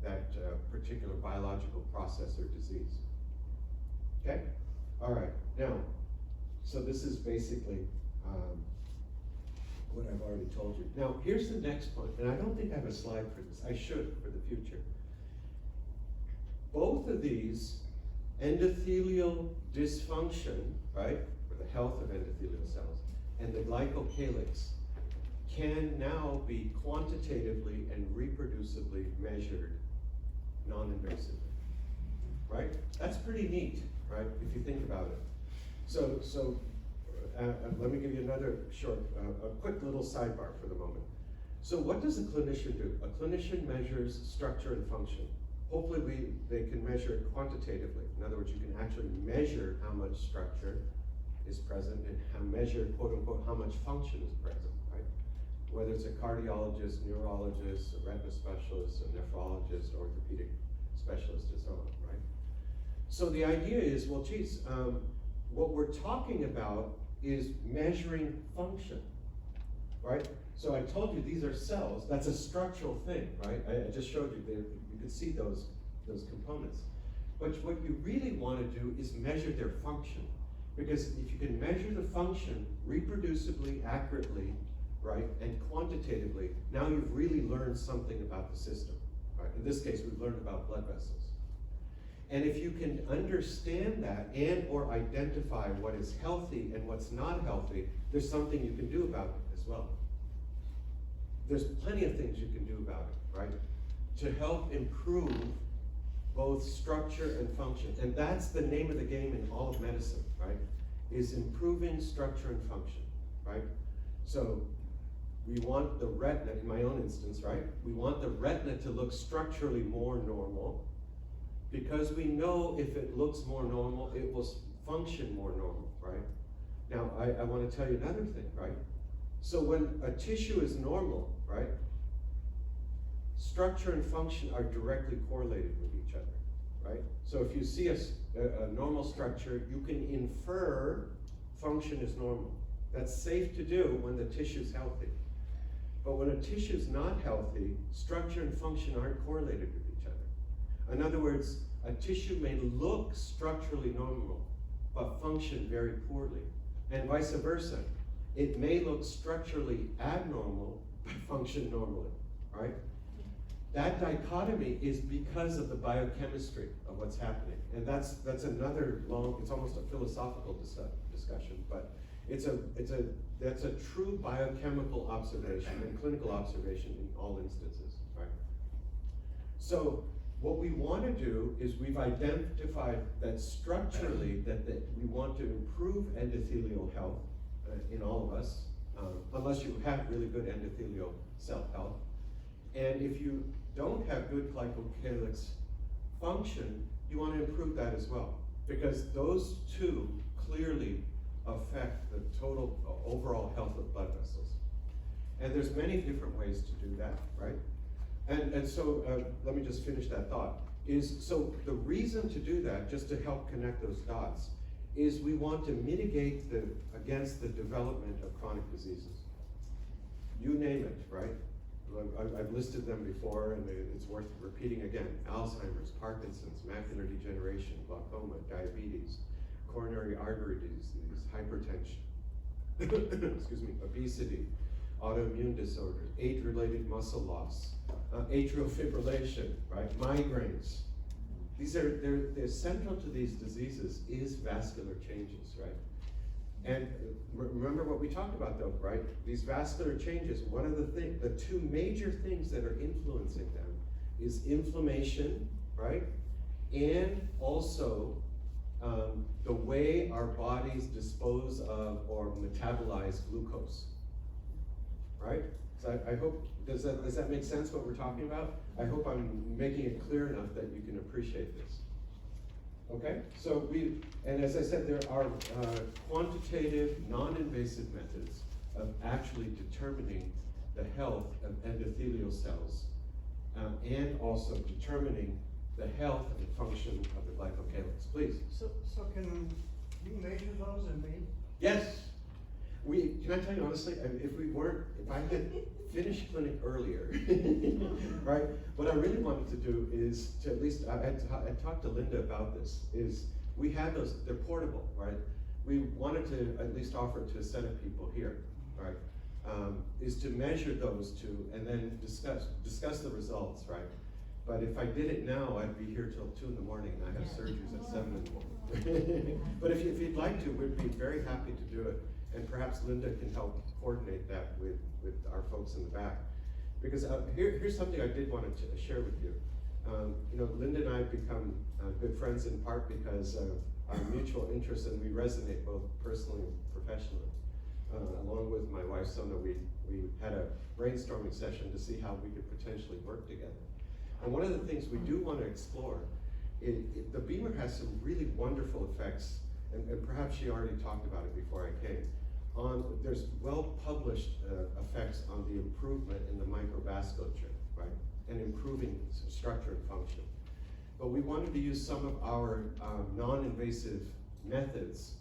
that particular biological process or disease. Okay? All right. Now, so this is basically what I've already told you. Now, here's the next point, and I don't think I have a slide for this. I should for the future. Both of these, endothelial dysfunction, right, or the health of endothelial cells, and the glycocalyx can now be quantitatively and reproducibly measured non-invasively, right? That's pretty neat, right, if you think about it. So let me give you another short, a quick little sidebar for the moment. So what does a clinician do? A clinician measures structure and function. Hopefully they can measure it quantitatively. In other words, you can actually measure how much structure is present and measure, quote unquote, how much function is present, right? Whether it's a cardiologist, neurologist, a retina specialist, a nephrologist, orthopedic specialist, and so on, right? So the idea is, well, geez, what we're talking about is measuring function, right? So I told you these are cells. That's a structural thing, right? I just showed you there. You could see those components. But what you really want to do is measure their function. Because if you can measure the function reproducibly, accurately, right, and quantitatively, now you've really learned something about the system, right? In this case, we've learned about blood vessels. And if you can understand that and or identify what is healthy and what's not healthy, there's something you can do about it as well. There's plenty of things you can do about it, right? To help improve both structure and function. And that's the name of the game in all of medicine, right? Is improving structure and function, right? So we want the retina, in my own instance, right? We want the retina to look structurally more normal, because we know if it looks more normal, it will function more normal, right? Now, I want to tell you another thing, right? So when a tissue is normal, right, structure and function are directly correlated with each other, right? So if you see a normal structure, you can infer function is normal. That's safe to do when the tissue is healthy. But when a tissue is not healthy, structure and function aren't correlated with each other. In other words, a tissue may look structurally normal, but function very poorly, and vice versa. It may look structurally abnormal, but function normally, right? That dichotomy is because of the biochemistry of what's happening. And that's another long, it's almost a philosophical discussion, but that's a true biochemical observation and clinical observation in all instances, right? So what we want to do is we've identified that structurally that we want to improve endothelial health in all of us, unless you have really good endothelial cell health. And if you don't have good glycocalyx function, you want to improve that as well, because those two clearly affect the total overall health of blood vessels. And there's many different ways to do that, right? And so let me just finish that thought. So the reason to do that, just to help connect those dots, is we want to mitigate against the development of chronic diseases. You name it, right? I've listed them before, and it's worth repeating again. Alzheimer's, Parkinson's, macular degeneration, glaucoma, diabetes, coronary artery disease, hypertension, excuse me, obesity, autoimmune disorders, age-related muscle loss, atrial fibrillation, right? Migraines. They're central to these diseases is vascular changes, right? And remember what we talked about though, right? These vascular changes, one of the two major things that are influencing them is inflammation, right? And also the way our bodies dispose of or metabolize glucose, right? So I hope, does that make sense what we're talking about? I hope I'm making it clear enough that you can appreciate this. Okay, so and as I said, there are quantitative, non-invasive methods of actually determining the health of endothelial cells and also determining the health and function of the glycocalyx. Please. So can you measure those in me? Yes. Can I tell you honestly, if I had finished clinic earlier, right? What I really wanted to do is to at least, I talked to Linda about this, is we had those, they're portable, right? We wanted to at least offer it to a set of people here, right? Is to measure those two and then discuss the results, right? But if I did it now, I'd be here till 2 in the morning and I have surgeries at 7 in the morning. But if you'd like to, we'd be very happy to do it. And perhaps Linda can help coordinate that with our folks in the back. Because here's something I did want to share with you. You know, Linda and I have become good friends in part because of our mutual interests, and we resonate both personally and professionally. Along with my wife Sona, we had a brainstorming session to see how we could potentially work together. And one of the things we do want to explore, the Beamer has some really wonderful effects, and perhaps she already talked about it before I came. There's well-published effects on the improvement in the microvasculature, right? And improving structure and function. But we wanted to use some of our non-invasive methods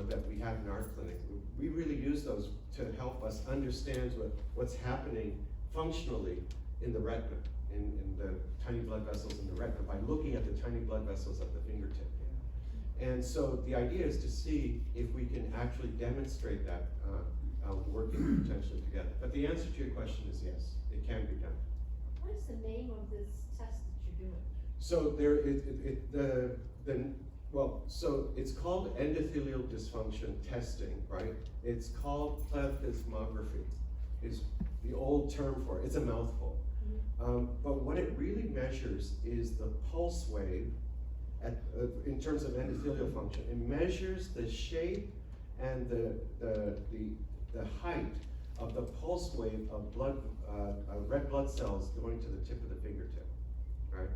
that we have in our clinic. We really use those to help us understand what's happening functionally in the retina, in the tiny blood vessels in the retina, by looking at the tiny blood vessels at the fingertip. And so the idea is to see if we can actually demonstrate that working potentially together. But the answer to your question is yes, it can be done. What is the name of this test that you're doing? So so it's called endothelial dysfunction testing, right? It's called plethysmography, is the old term for it. It's a mouthful. But what it really measures is the pulse wave in terms of endothelial function. It measures the shape and the height of the pulse wave of red blood cells going to the tip of the fingertip, right?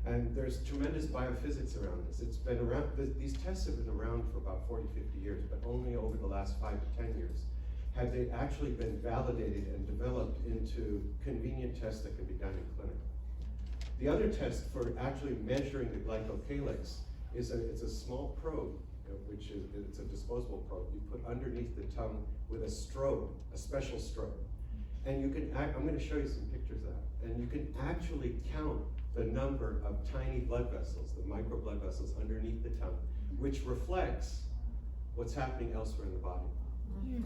And there's tremendous biophysics around this. It's been around, these tests have been around for about 40, 50 years, but only over the last 5 to 10 years have they actually been validated and developed into convenient tests that can be done in clinic. The other test for actually measuring the glycocalyx is it's a small probe, which is it's a disposable probe you put underneath the tongue with a strobe, a special strobe. And you can, I'm going to show you some pictures of that, and you can actually count the number of tiny blood vessels, the micro blood vessels underneath the tongue, which reflects what's happening elsewhere in the body.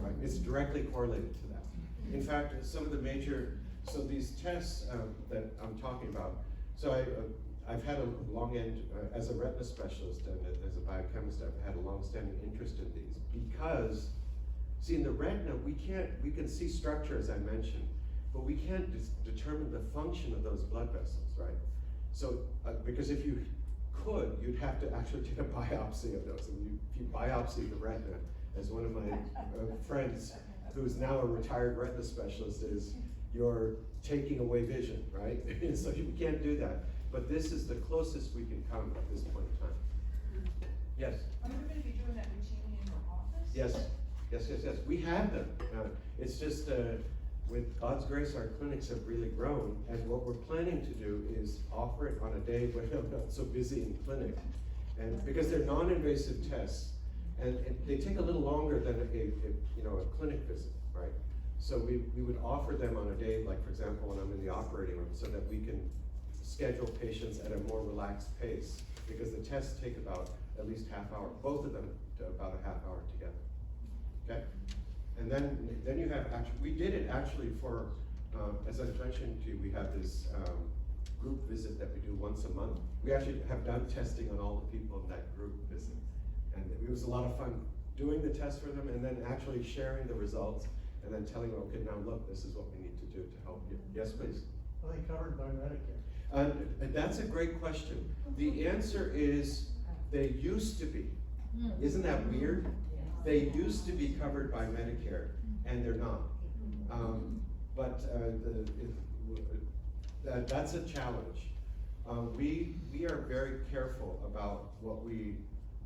Right? It's directly correlated to that. In fact, some of the major, so these tests that I'm talking about, so I've had a long end, as a retina specialist and as a biochemist, I've had a long-standing interest in these because, see, in the retina, we can see structure as I mentioned, but we can't determine the function of those blood vessels, right? So, because if you could, you'd have to actually take a biopsy of those. And if you biopsy the retina, as one of my friends, who's now a retired retina specialist, is you're taking away vision, right? So you can't do that. But this is the closest we can come at this point in time. Yes? Are you going to be doing that routinely in your office? Yes. We have them. It's just, with God's grace, our clinics have really grown, and what we're planning to do is offer it on a day when I'm not so busy in clinic. And because they're non-invasive tests, and they take a little longer than a clinic visit, right? So we would offer them on a day, like for example, when I'm in the operating room, so that we can schedule patients at a more relaxed pace, because the tests take about at least half hour, both of them to about a half hour together, okay? And then you have, we did it actually for, as I mentioned to you, we have this group visit that we do once a month. We actually have done testing on all the people in that group visit. And it was a lot of fun doing the test for them, and then actually sharing the results, and then telling them, okay, now look, this is what we need to do to help you. Yes, please. Are they covered by Medicare? And that's a great question. The answer is, they used to be. Isn't that weird? They used to be covered by Medicare, and they're not. That's a challenge. We are very careful about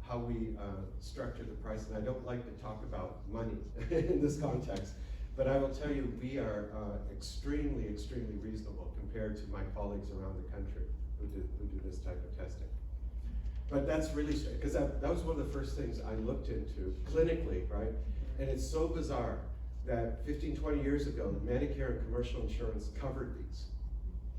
how we structure the price, and I don't like to talk about money in this context, but I will tell you, we are extremely, extremely reasonable compared to my colleagues around the country who do this type of testing. But that's really, because that was one of the first things I looked into clinically, right? And it's so bizarre that 15, 20 years ago, Medicare and commercial insurance covered these.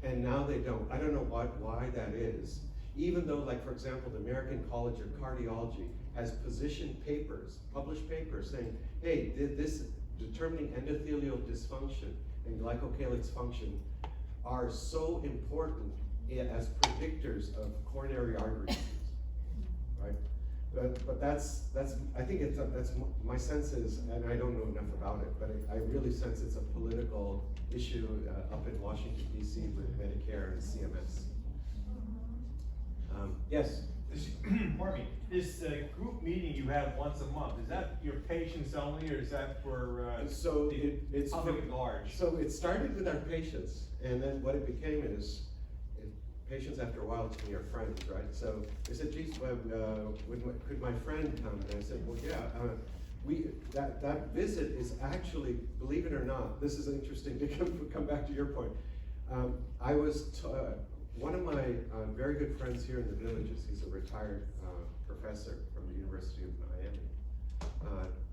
And now they don't. I don't know why that is. Even though, like, for example, the American College of Cardiology has positioned papers, published papers saying, hey, this determining endothelial dysfunction and glycocalyx function are so important as predictors of coronary artery disease, right? But that's I think that's my sense is, and I don't know enough about it, but I really sense it's a political issue up in Washington D.C. with Medicare and CMS. Yes. Pardon me, this group meeting you have once a month, is that your patients only, or is that for So it's public at large? So it started with our patients, and then what it became is, patients after a while to me are friends, right? So they said, geez, could my friend come? And I said, well, yeah. That visit is actually, believe it or not, this is interesting to come back to your point. I was one of my very good friends here in the Villages, he's a retired professor from the University of Miami,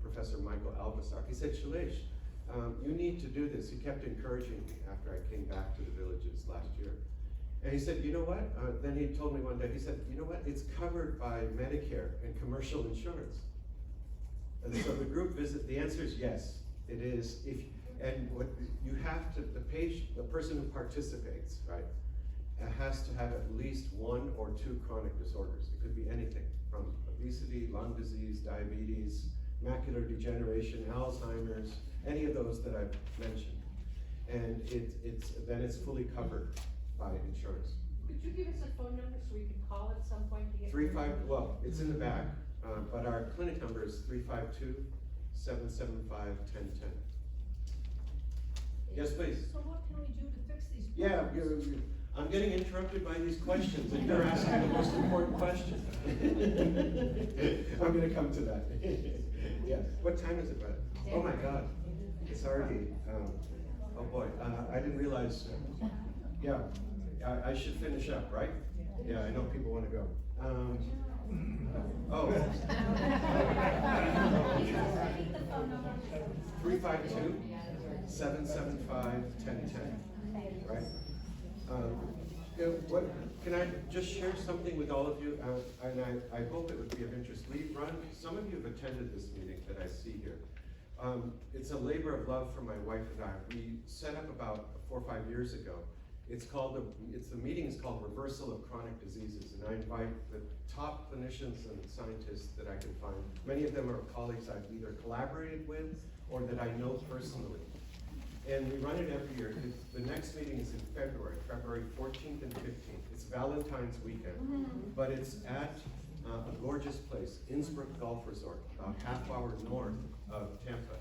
Professor Michael Alvasar. He said, Shailesh, you need to do this. He kept encouraging me after I came back to the Villages last year. And he said, you know what? Then he told me one day, he said, you know what? It's covered by Medicare and commercial insurance. And so the group visit, the answer is yes, it is. And what you have to, the person who participates, right, has to have at least 1 or 2 chronic disorders. It could be anything from obesity, lung disease, diabetes, macular degeneration, Alzheimer's, any of those that I've mentioned. And then it's fully covered by insurance. Could you give us a phone number so we can call at some point to get? Well, it's in the back, but our clinic number is 352-775-1010. Yes, please. So what can we do to fix these Yeah, problems? I'm getting interrupted by these questions, and you're asking the most important question. I'm gonna come to that. Yeah, what time is it, Brett? Oh my God, it's already, oh boy, I didn't realize, yeah, I should finish up, right? Yeah, I know people wanna go. Oh. 352-775-1010, right? Can I just share something with all of you? And I hope it would be of interest. Some of you have attended this meeting that I see here. It's a labor of love for my wife and I. We set up about 4 or 5 years ago. The meeting is called Reversal of Chronic Diseases, and I invite the top clinicians and scientists that I can find. Many of them are colleagues I've either collaborated with or that I know personally. And we run it every year. The next meeting is in February 14th and 15th. It's Valentine's weekend, but it's at a gorgeous place, Innsbruck Golf Resort, about half-hour north of Tampa.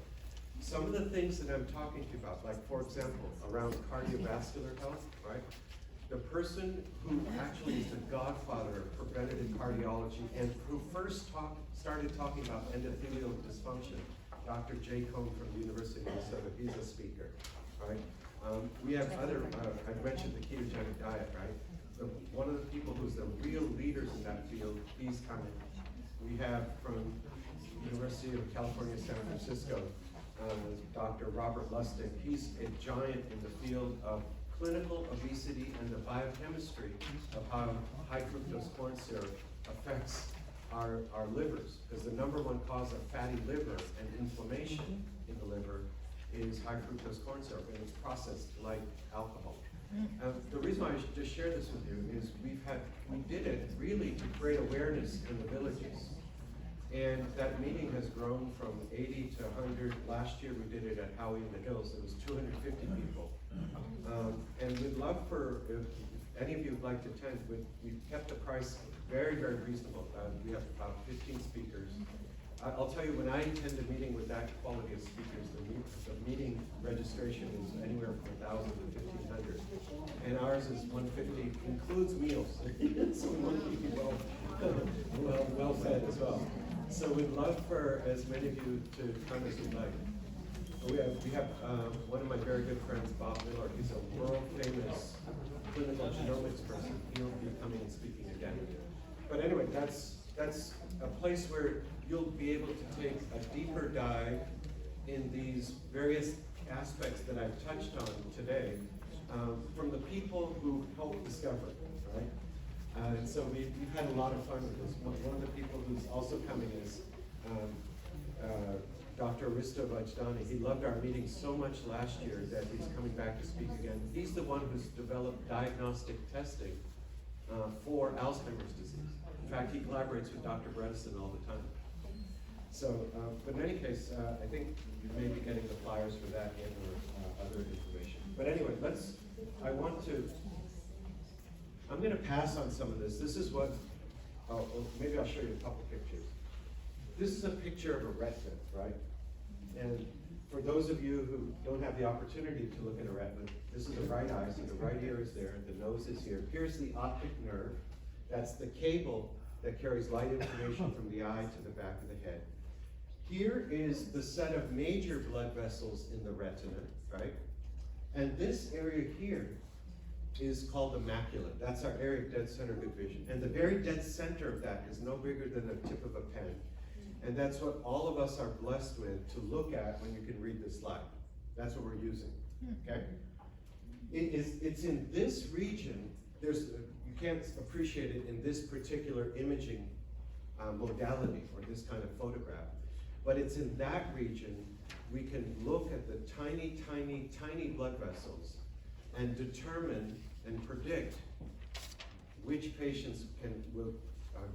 Some of the things that I'm talking to you about, like for example, around cardiovascular health, right? The person who actually is the godfather of preventative cardiology and who first started talking about endothelial dysfunction, Dr. Jay Cohn from the University of Minnesota, he's a speaker, right? We have other, I mentioned the ketogenic diet, right? One of the people who's the real leaders in that field, he's coming. We have from University of California, San Francisco, Dr. Robert Lustig. He's a giant in the field of clinical obesity and the biochemistry of how high fructose corn syrup affects our livers, because the #1 cause of fatty liver and inflammation in the liver is high fructose corn syrup, and it's processed like alcohol. The reason why I should just share this with you is we did it really to create awareness in the villages. And that meeting has grown from 80 to 100. Last year we did it at Howie in the Hills. It was 250 people. And we'd love for, if any of you would like to attend, we've kept the price very, very reasonable. We have about 15 speakers. I'll tell you, when I attend a meeting with that quality of speakers, the meeting registration is anywhere from 1,000 to 1,500. And ours is 150, includes meals. So we want to keep you well fed as well. So we'd love for as many of you to come as you'd like. We have one of my very good friends, Bob Miller. He's a world famous clinical genomics person. He'll be coming and speaking again. But anyway, that's a place where you'll be able to take a deeper dive in these various aspects that I've touched on today from the people who helped discover it, right? And so we've had a lot of fun with this. One of the people who's also coming is Dr. Risto Vajdani. He loved our meeting so much last year that he's coming back to speak again. He's the one who's developed diagnostic testing for Alzheimer's disease. In fact, he collaborates with Dr. Bredesen all the time. So, but in any case, I think you may be getting the flyers for that and or other information. But anyway, I'm going to pass on some of this. This is what, maybe I'll show you a couple pictures. This is a picture of a retina, right? And for those of you who don't have the opportunity to look at a retina, this is the right eye, so the right ear is there, the nose is here. Here's the optic nerve. That's the cable that carries light information from the eye to the back of the head. Here is the set of major blood vessels in the retina, right? And this area here is called the macula. That's our area of dead center of good vision. And the very dead center of that is no bigger than the tip of a pen. And that's what all of us are blessed with to look at when you can read this slide. That's what we're using, okay? It's in this region, you can't appreciate it in this particular imaging modality or this kind of photograph, but it's in that region we can look at the tiny, tiny, tiny blood vessels and determine and predict which patients will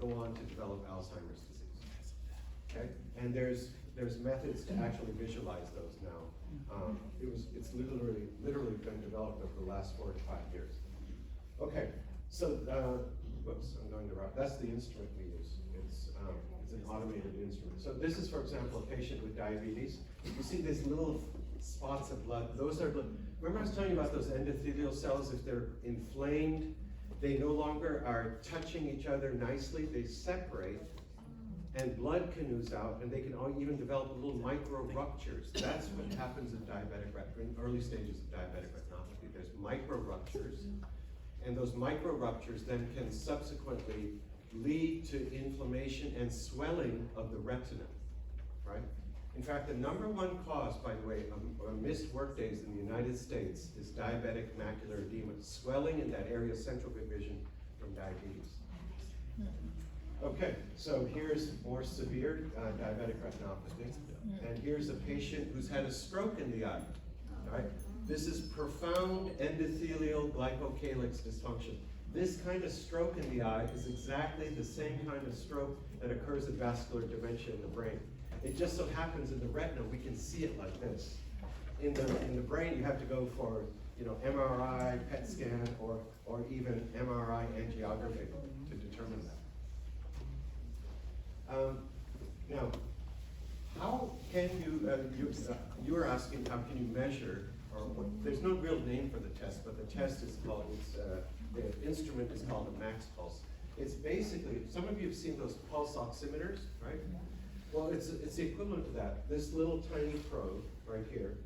go on to develop Alzheimer's disease. Okay, and there's methods to actually visualize those now. It's literally been developed over the last 4 to 5 years. Okay, so whoops, I'm going to wrong. That's the instrument we use. It's an automated instrument. So this is, for example, a patient with diabetes. You see these little spots of blood. Those are, remember I was telling you about those endothelial cells? If they're inflamed, they no longer are touching each other nicely. They separate, and blood can ooze out, and they can even develop little micro ruptures. That's what happens in early stages of diabetic retinopathy. There's micro ruptures, and those micro ruptures then can subsequently lead to inflammation and swelling of the retina, right? In fact, the #1 cause, by the way, of missed work days in the United States is diabetic macular edema, swelling in that area of central good vision from diabetes. Okay, so here's more severe diabetic retinopathy, and here's a patient who's had a stroke in the eye, right? This is profound endothelial glycocalyx dysfunction. This kind of stroke in the eye is exactly the same kind of stroke that occurs in vascular dementia in the brain. It just so happens in the retina, we can see it like this. In the brain, you have to go for, MRI, PET scan, or even MRI angiography to determine that. Now, how can you were asking how can you measure, there's no real name for the test, but the test is called, the instrument is called a max pulse. It's basically, some of you have seen those pulse oximeters, right? Well, it's the equivalent to that. This little tiny probe right here,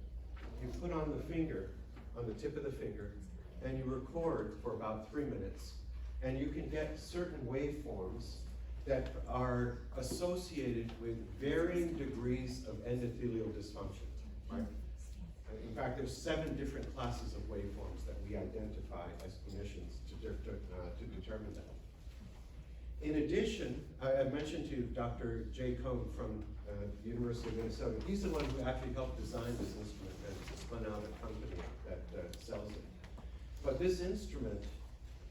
you put on the finger, on the tip of the finger, and you record for about 3 minutes, and you can get certain waveforms that are associated with varying degrees of endothelial dysfunction, right? In fact, there's 7 different classes of waveforms that we identify as clinicians to determine that. In addition, I mentioned to you Dr. Jay Cohn from the University of Minnesota. He's the one who actually helped design this instrument and spun out a company that sells it. But this instrument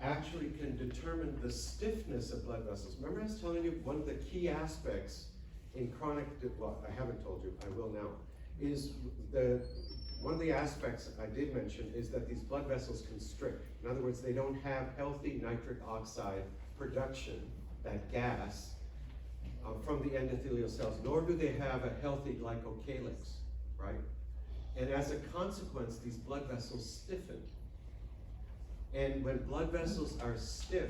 actually can determine the stiffness of blood vessels. Remember I was telling you one of the key aspects in chronic, well, I haven't told you, I will now, is one of the aspects I did mention is that these blood vessels constrict. In other words, they don't have healthy nitric oxide production, that gas, from the endothelial cells, nor do they have a healthy glycocalyx, right? And as a consequence, these blood vessels stiffen. And when blood vessels are stiff,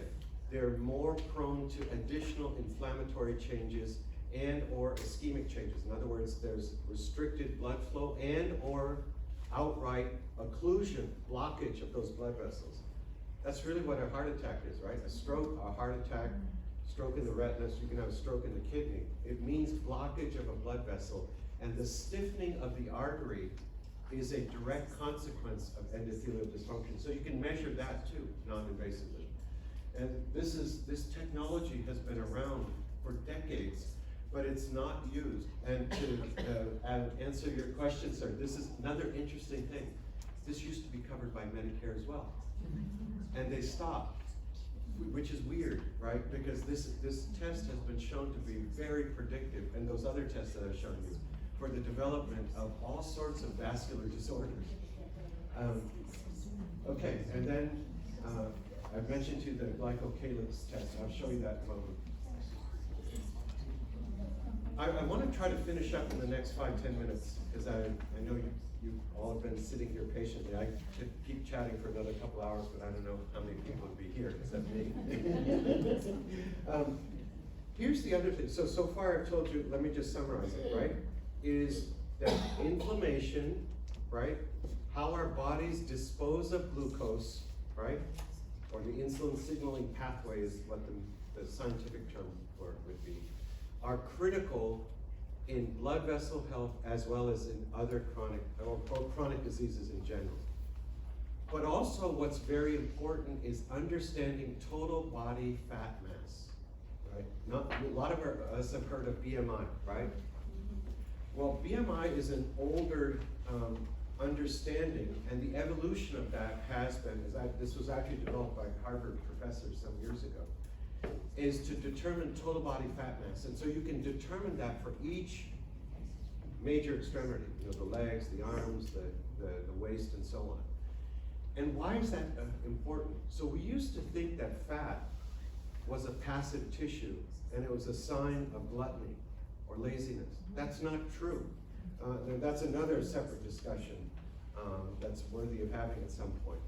they're more prone to additional inflammatory changes and or ischemic changes. In other words, there's restricted blood flow and or outright occlusion, blockage of those blood vessels. That's really what a heart attack is, right? A stroke, a heart attack, stroke in the retina, so you can have a stroke in the kidney. It means blockage of a blood vessel. And the stiffening of the artery is a direct consequence of endothelial dysfunction. So you can measure that too, non-invasively. And this technology has been around for decades, but it's not used. And to answer your question, sir, this is another interesting thing. This used to be covered by Medicare as well. And they stopped, which is weird, right? Because this test has been shown to be very predictive, and those other tests that I've shown you, for the development of all sorts of vascular disorders. Okay, and then I've mentioned to you the glycocalyx test. I'll show you that in a moment. I want to try to finish up in the next 5-10 minutes, because I know you all have been sitting here patiently. I could keep chatting for another couple hours, but I don't know how many people would be here except me. Here's the other thing. So far I've told you, let me just summarize it, right? Is that inflammation, right? How our bodies dispose of glucose, right? Or the insulin signaling pathway is what the scientific term for it would be, are critical in blood vessel health as well as in other chronic diseases in general. But also what's very important is understanding total body fat mass, right? A lot of us have heard of BMI, right? Well, BMI is an older understanding, and the evolution of that has been, this was actually developed by Harvard professors some years ago, is to determine total body fat mass. And so you can determine that for each major extremity, the legs, the arms, the waist, and so on. And why is that important? So we used to think that fat was a passive tissue, and it was a sign of gluttony or laziness. That's not true. That's another separate discussion that's worthy of having at some point.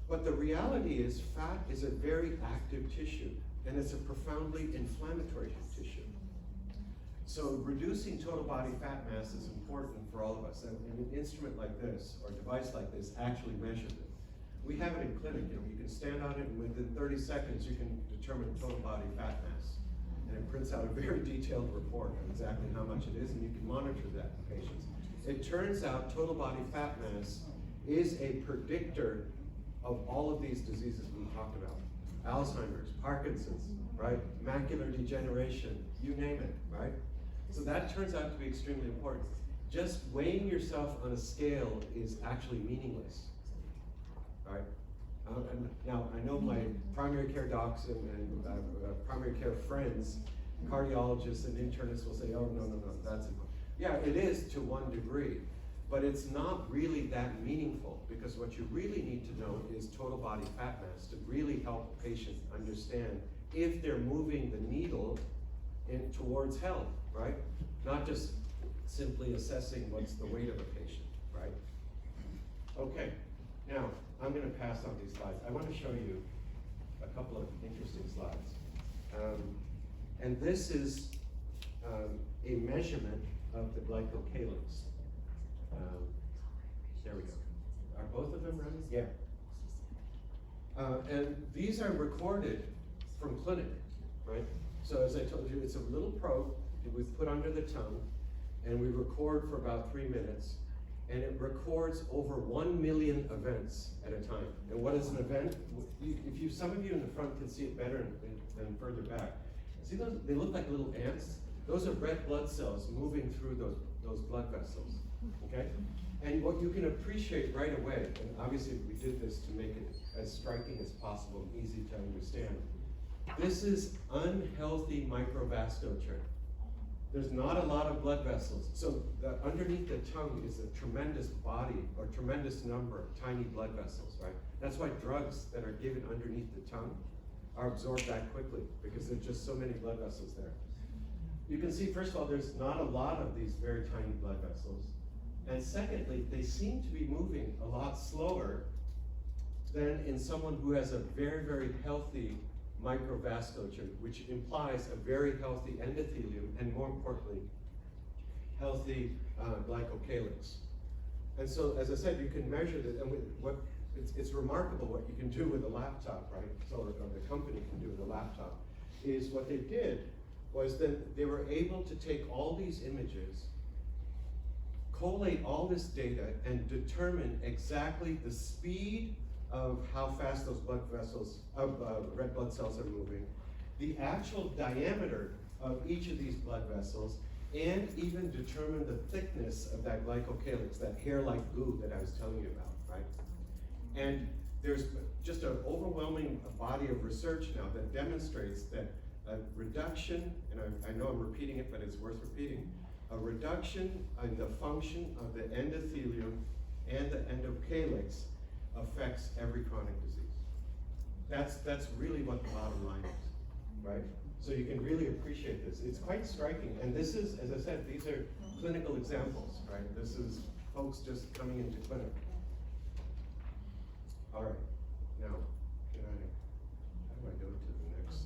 But the reality is fat is a very active tissue, and it's a profoundly inflammatory tissue. So reducing total body fat mass is important for all of us, and an instrument like this, or device like this, actually measures it. We have it in clinic, you can stand on it, and within 30 seconds you can determine total body fat mass. And it prints out a very detailed report of exactly how much it is, and you can monitor that in patients. It turns out total body fat mass is a predictor of all of these diseases we talked about. Alzheimer's, Parkinson's, right? Macular degeneration, you name it, right? So that turns out to be extremely important. Just weighing yourself on a scale is actually meaningless, right? Now, I know my primary care docs and primary care friends, cardiologists and internists will say, oh, no, that's important. Yeah, it is to one degree, but it's not really that meaningful, because what you really need to know is total body fat mass to really help a patient understand if they're moving the needle towards health, right? Not just simply assessing what's the weight of a patient, right? Okay, now I'm going to pass on these slides. I want to show you a couple of interesting slides. And this is a measurement of the glycocalyx. There we go. Are both of them running? Yeah. And these are recorded from clinic, right? So as I told you, it's a little probe that we put under the tongue, and we record for about 3 minutes, and it records over 1 million events at a time. And what is an event? If some of you in the front can see it better than further back. See those? They look like little ants. Those are red blood cells moving through those blood vessels, okay? And what you can appreciate right away, and obviously we did this to make it as striking as possible and easy to understand, This is unhealthy microvasculature. There's not a lot of blood vessels. So underneath the tongue is a tremendous body or tremendous number of tiny blood vessels, right? That's why drugs that are given underneath the tongue are absorbed that quickly, because there's just so many blood vessels there. You can see, first of all, there's not a lot of these very tiny blood vessels. And secondly, they seem to be moving a lot slower than in someone who has a very, very healthy microvasculature, which implies a very healthy endothelium and, more importantly, healthy glycocalyx. And so, as I said, you can measure this, and it's remarkable what you can do with a laptop, right? So, or the company can do with a laptop, is what they did was that they were able to take all these images, collate all this data, and determine exactly the speed of how fast those blood vessels, red blood cells are moving, the actual diameter of each of these blood vessels, and even determine the thickness of that glycocalyx, that hair-like goo that I was telling you about, right? And there's just an overwhelming body of research now that demonstrates that a reduction, and I know I'm repeating it, but it's worth repeating, a reduction in the function of the endothelium and the endocalyx affects every chronic disease. That's really what the bottom line is, right? So you can really appreciate this. It's quite striking, and this is, as I said, these are clinical examples, right? This is folks just coming into clinic. All right, now, how do I go to the next?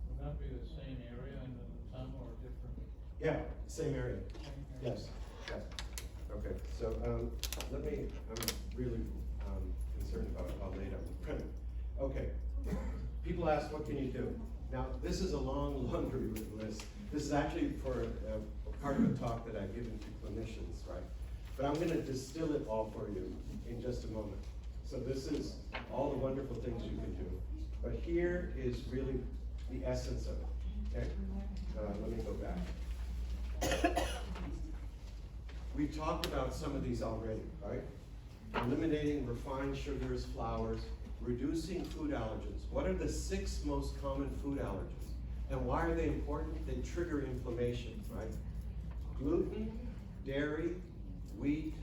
Would that be the same area in the tongue or different? Yeah, same area. Yes, yes. Okay, so let me, I'm really concerned about how late I'm running. Okay, people ask, what can you do? Now, this is a long laundry list. This is actually for a part of a talk that I've given to clinicians, right? But I'm gonna distill it all for you in just a moment. So this is all the wonderful things you can do. But here is really the essence of it, okay? Let me go back. We've talked about some of these already, right? Eliminating refined sugars, flours, reducing food allergens. What are the 6 most common food allergens? And why are they important? They trigger inflammation, right? Gluten, dairy, wheat,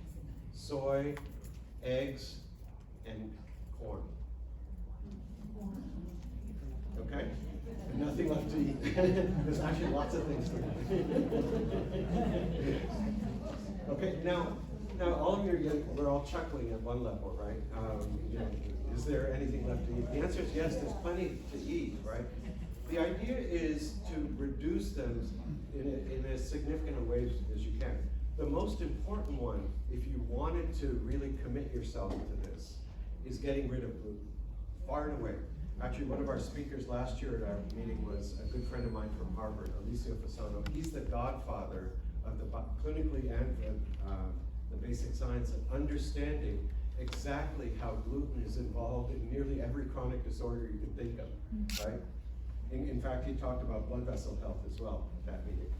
soy, eggs, and corn. Okay? And nothing left to eat. There's actually lots of things to eat. Okay, now all of you, we're all chuckling at one level, right? You know, is there anything left to eat? The answer is yes, there's plenty to eat, right? The idea is to reduce them in as significant a way as you can. The most important one, if you wanted to really commit yourself to this, is getting rid of gluten, far and away. Actually, one of our speakers last year at our meeting was a good friend of mine from Harvard, Alicio Fasano. He's the godfather of the clinically and the basic science of understanding exactly how gluten is involved in nearly every chronic disorder you can think of, right? In fact, he talked about blood vessel health as well at that meeting.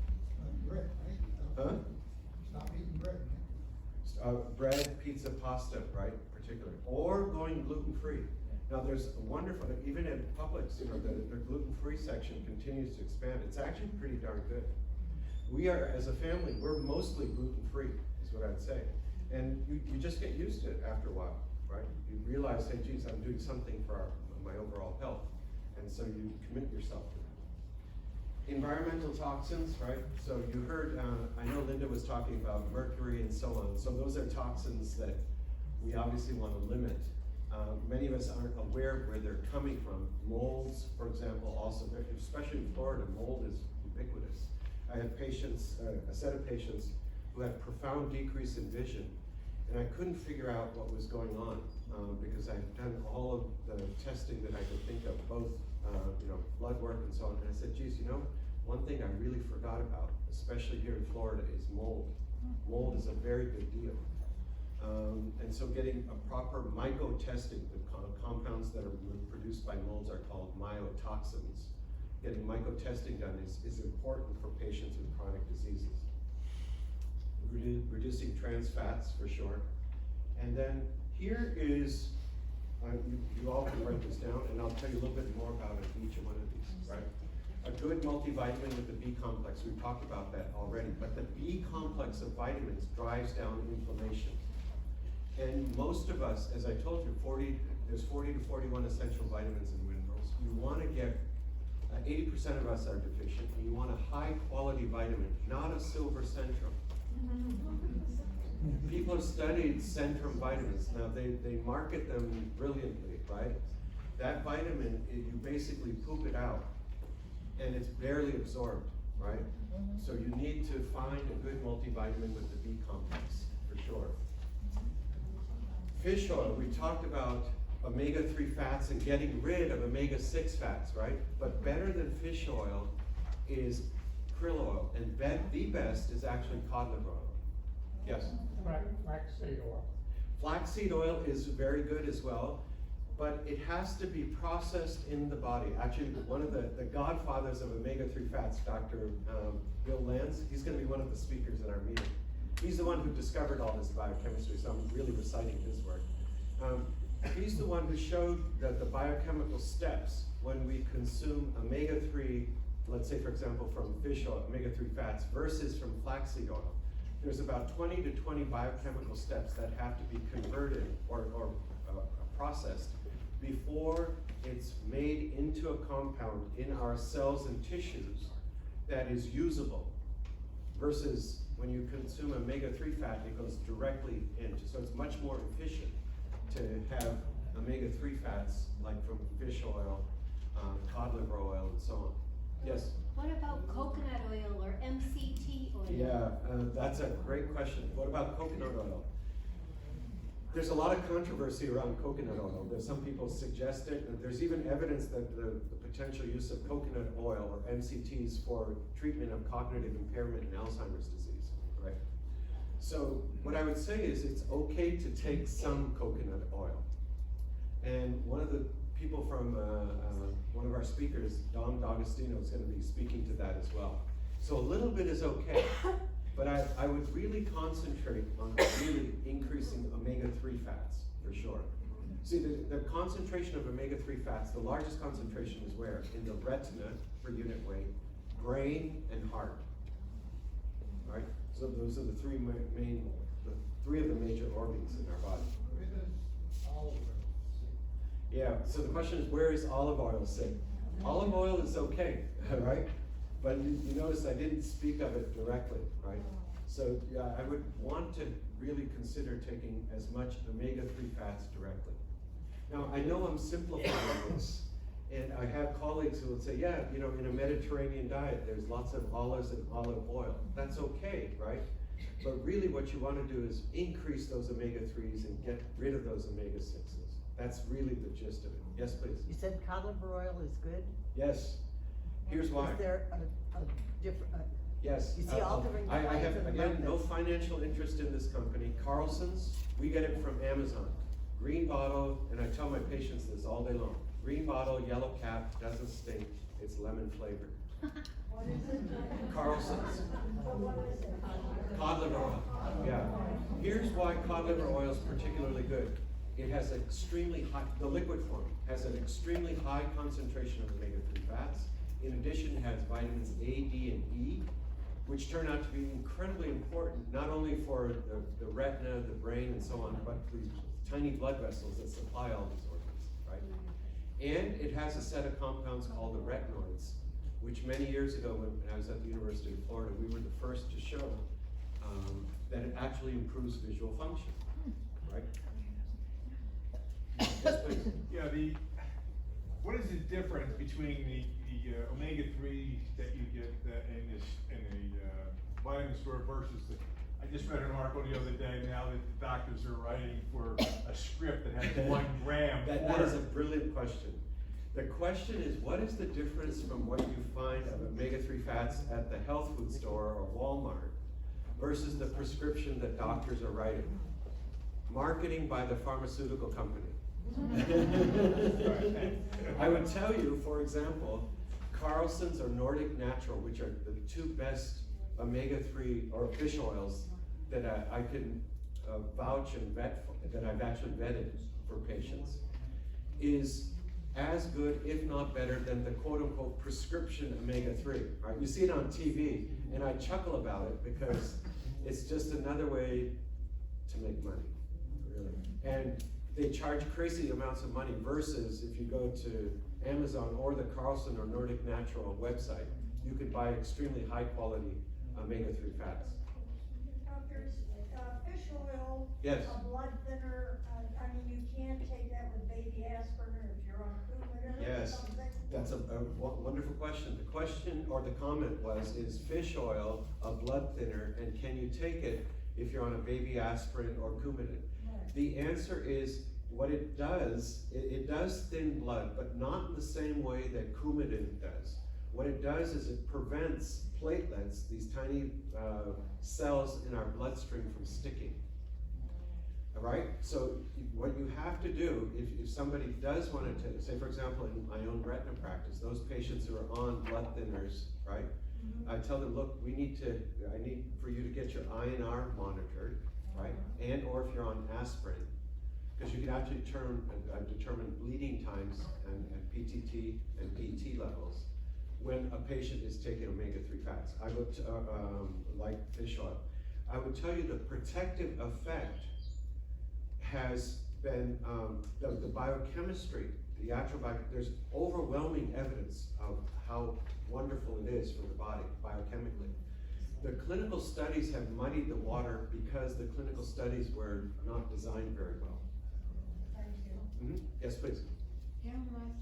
Bread, right? Huh? Stop eating bread. Bread, pizza, pasta, right, particularly, or going gluten-free. Now, there's a wonderful, even in Publix, you know, the gluten-free section continues to expand. It's actually pretty darn good. We are, as a family, we're mostly gluten-free, is what I'd say. And you just get used to it after a while, right? You realize, hey, geez, I'm doing something for my overall health. And so you commit yourself to that. Environmental toxins, right? So you heard, I know Linda was talking about mercury and so on. So those are toxins that we obviously want to limit. Many of us aren't aware of where they're coming from. Molds, for example, also, especially in Florida, mold is ubiquitous. I had patients, a set of patients who had profound decrease in vision, and I couldn't figure out what was going on because I'd done all of the testing that I could think of, both you know, blood work and so on. And I said, geez, you know, one thing I really forgot about, especially here in Florida, is mold. Mold is a very big deal. And so getting a proper myco testing, the compounds that are produced by molds are called myotoxins. Getting myco testing done is important for patients with chronic diseases. Reducing trans fats for sure. And then here is you all can write this down, and I'll tell you a little bit more about it, each one of these, right? A good multivitamin with the B complex, we've talked about that already, but the B complex of vitamins drives down inflammation. And most of us, as I told you, there's 40 to 41 essential vitamins and minerals. You want to get, 80% of us are deficient, and you want a high quality vitamin, not a silver Centrum. People have studied Centrum vitamins. Now, they market them brilliantly, right? That vitamin, you basically poop it out, and it's barely absorbed, right? So you need to find a good multivitamin with the B complex, for sure. Fish oil, we talked about omega-3 fats and getting rid of omega-6 fats, right? But better than fish oil is krill oil, and the best is actually cod liver oil. Yes? Flaxseed oil. Flaxseed oil is very good as well, but it has to be processed in the body. Actually, one of the godfathers of omega-3 fats, Dr. Bill Lance, he's gonna be one of the speakers in our meeting. He's the one who discovered all this biochemistry, so I'm really reciting his work. He's the one who showed that the biochemical steps when we consume omega-3, let's say for example from fish oil, omega-3 fats versus from flaxseed oil. There's about 20 to 20 biochemical steps that have to be converted or processed before it's made into a compound in our cells and tissues that is usable, versus when you consume omega-3 fat, it goes directly into, so it's much more efficient to have omega-3 fats like from fish oil, cod liver oil, and so on. Yes? What about coconut oil or MCT oil? Yeah, that's a great question. What about coconut oil? There's a lot of controversy around coconut oil. There's some people suggest it, and there's even evidence that the potential use of coconut oil or MCTs for treatment of cognitive impairment in Alzheimer's disease, right? So what I would say is it's okay to take some coconut oil. And one of the people from one of our speakers, Dom D'Agostino, is going to be speaking to that as well. So a little bit is okay, but I would really concentrate on really increasing omega-3 fats, for sure. See, the concentration of omega-3 fats, the largest concentration is where? In the retina, per unit weight, brain, and heart, right? So those are the three of the major organs in our body. Where does olive oil sit? Yeah, so the question is, where is olive oil sit? Olive oil is okay, right? But you notice I didn't speak of it directly, right? So yeah, I would want to really consider taking as much omega-3 fats directly. Now, I know I'm simplifying this, and I have colleagues who will say, yeah, you know, in a Mediterranean diet, there's lots of olives and olive oil. That's okay, right? But really what you want to do is increase those omega-3s and get rid of those omega-6s. That's really the gist of it. Yes, please. You said cod liver oil is good? Yes. Here's why. Is there a different, Yes. you see all different I kinds have, of again, no methods. financial interest in this company. Carlson's, we get it from Amazon. Green bottle, and I tell my patients this all day long. Green bottle, yellow cap, doesn't stink, it's lemon flavored. Carlson's. Cod liver oil, yeah. Here's why cod liver oil is particularly good. It has extremely high, the liquid form has an extremely high concentration of omega-3 fats. In addition, it has vitamins A, D, and E, which turn out to be incredibly important, not only for the retina, the brain, and so on, but for these tiny blood vessels that supply all these organs, right? And it has a set of compounds called the retinoids, which many years ago when I was at the University of Florida, we were the first to show that it actually improves visual function, right? Yes, please. Yeah, what is the difference between the omega-3 that you get in the vitamin store versus I just read an article the other day now that the doctors are writing for a script that has 1 gram. That is a brilliant question. The question is, what is the difference from what you find of omega-3 fats at the health food store or Walmart versus the prescription that doctors are writing? Marketing by the pharmaceutical company. I would tell you, for example, Carlson's or Nordic Natural, which are the 2 best omega-3 or fish oils that I can vouch and vet, that I've actually vetted for patients. is as good, if not better, than the quote-unquote prescription omega-3, right? You see it on TV, and I chuckle about it because it's just another way to make money, really. And they charge crazy amounts of money versus if you go to Amazon or the Carlson or Nordic Natural website, you could buy extremely high-quality omega-3 fats. Doctors, fish oil, Yes. a blood thinner, I mean, you can't take that with baby aspirin or if you're on Coumadin or Yes, something. that's a wonderful question. The question or the comment was, is fish oil a blood thinner and can you take it if you're on a baby aspirin or Coumadin? Right. The answer is, what it does, it does thin blood, but not in the same way that Coumadin does. What it does is it prevents platelets, these tiny cells in our bloodstream, from sticking. All right, so what you have to do, if somebody does want to take, say for example in my own retina practice, those patients who are on blood thinners, right? I tell them, look, I need for you to get your INR monitored, right? And or if you're on aspirin, because you can actually determine bleeding times and PTT and PT levels when a patient is taking omega-3 fats. I would, like fish oil. I would tell you the protective effect has been, the biochemistry, the actual there's overwhelming evidence of how wonderful it is for the body, biochemically. The clinical studies have muddied the water because the clinical studies were not designed very well. Yes, please. How much,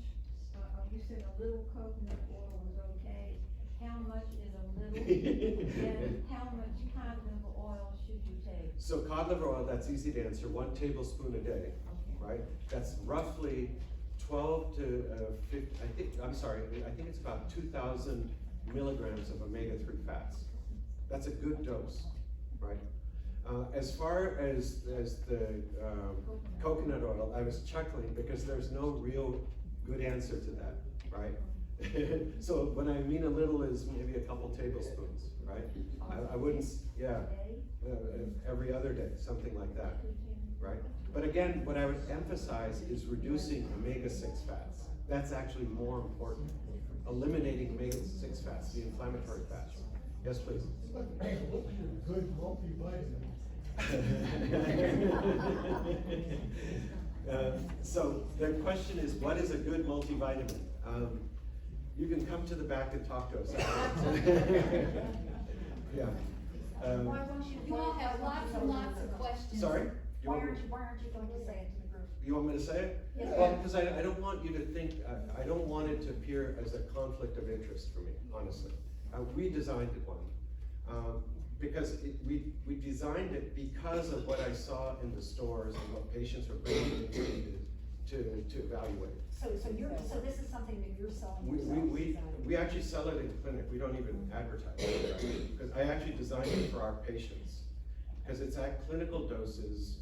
you said a little coconut oil was okay, how much is a little, and how much cod liver oil should you take? So cod liver oil, that's easy to answer, 1 tablespoon a day, right? That's roughly 12 to 50, I think it's about 2,000 milligrams of omega-3 fats. That's a good dose, right? As far as the coconut oil, I was chuckling because there's no real good answer to that, right? So when I mean a little is maybe a couple tablespoons, right? I wouldn't, yeah, every other day, something like that, right? But again, what I would emphasize is reducing omega-6 fats. That's actually more important. Eliminating omega-6 fats, the inflammatory fats. Yes, please. Good multivitamin. So the question is, what is a good multivitamin? You can come to the back and talk to us. Yeah. You all have lots and lots of questions. Sorry? Why aren't you going to say it to the group? You want me to say it? Yes. Well, because I don't want you to think, I don't want it to appear as a conflict of interest for me, honestly. We designed it one. Because we designed it because of what I saw in the stores and what patients were bringing in to evaluate. So this is something that you're selling yourself? We actually sell it in clinic, we don't even advertise it, right? Because I actually designed it for our patients. Because it's at clinical doses,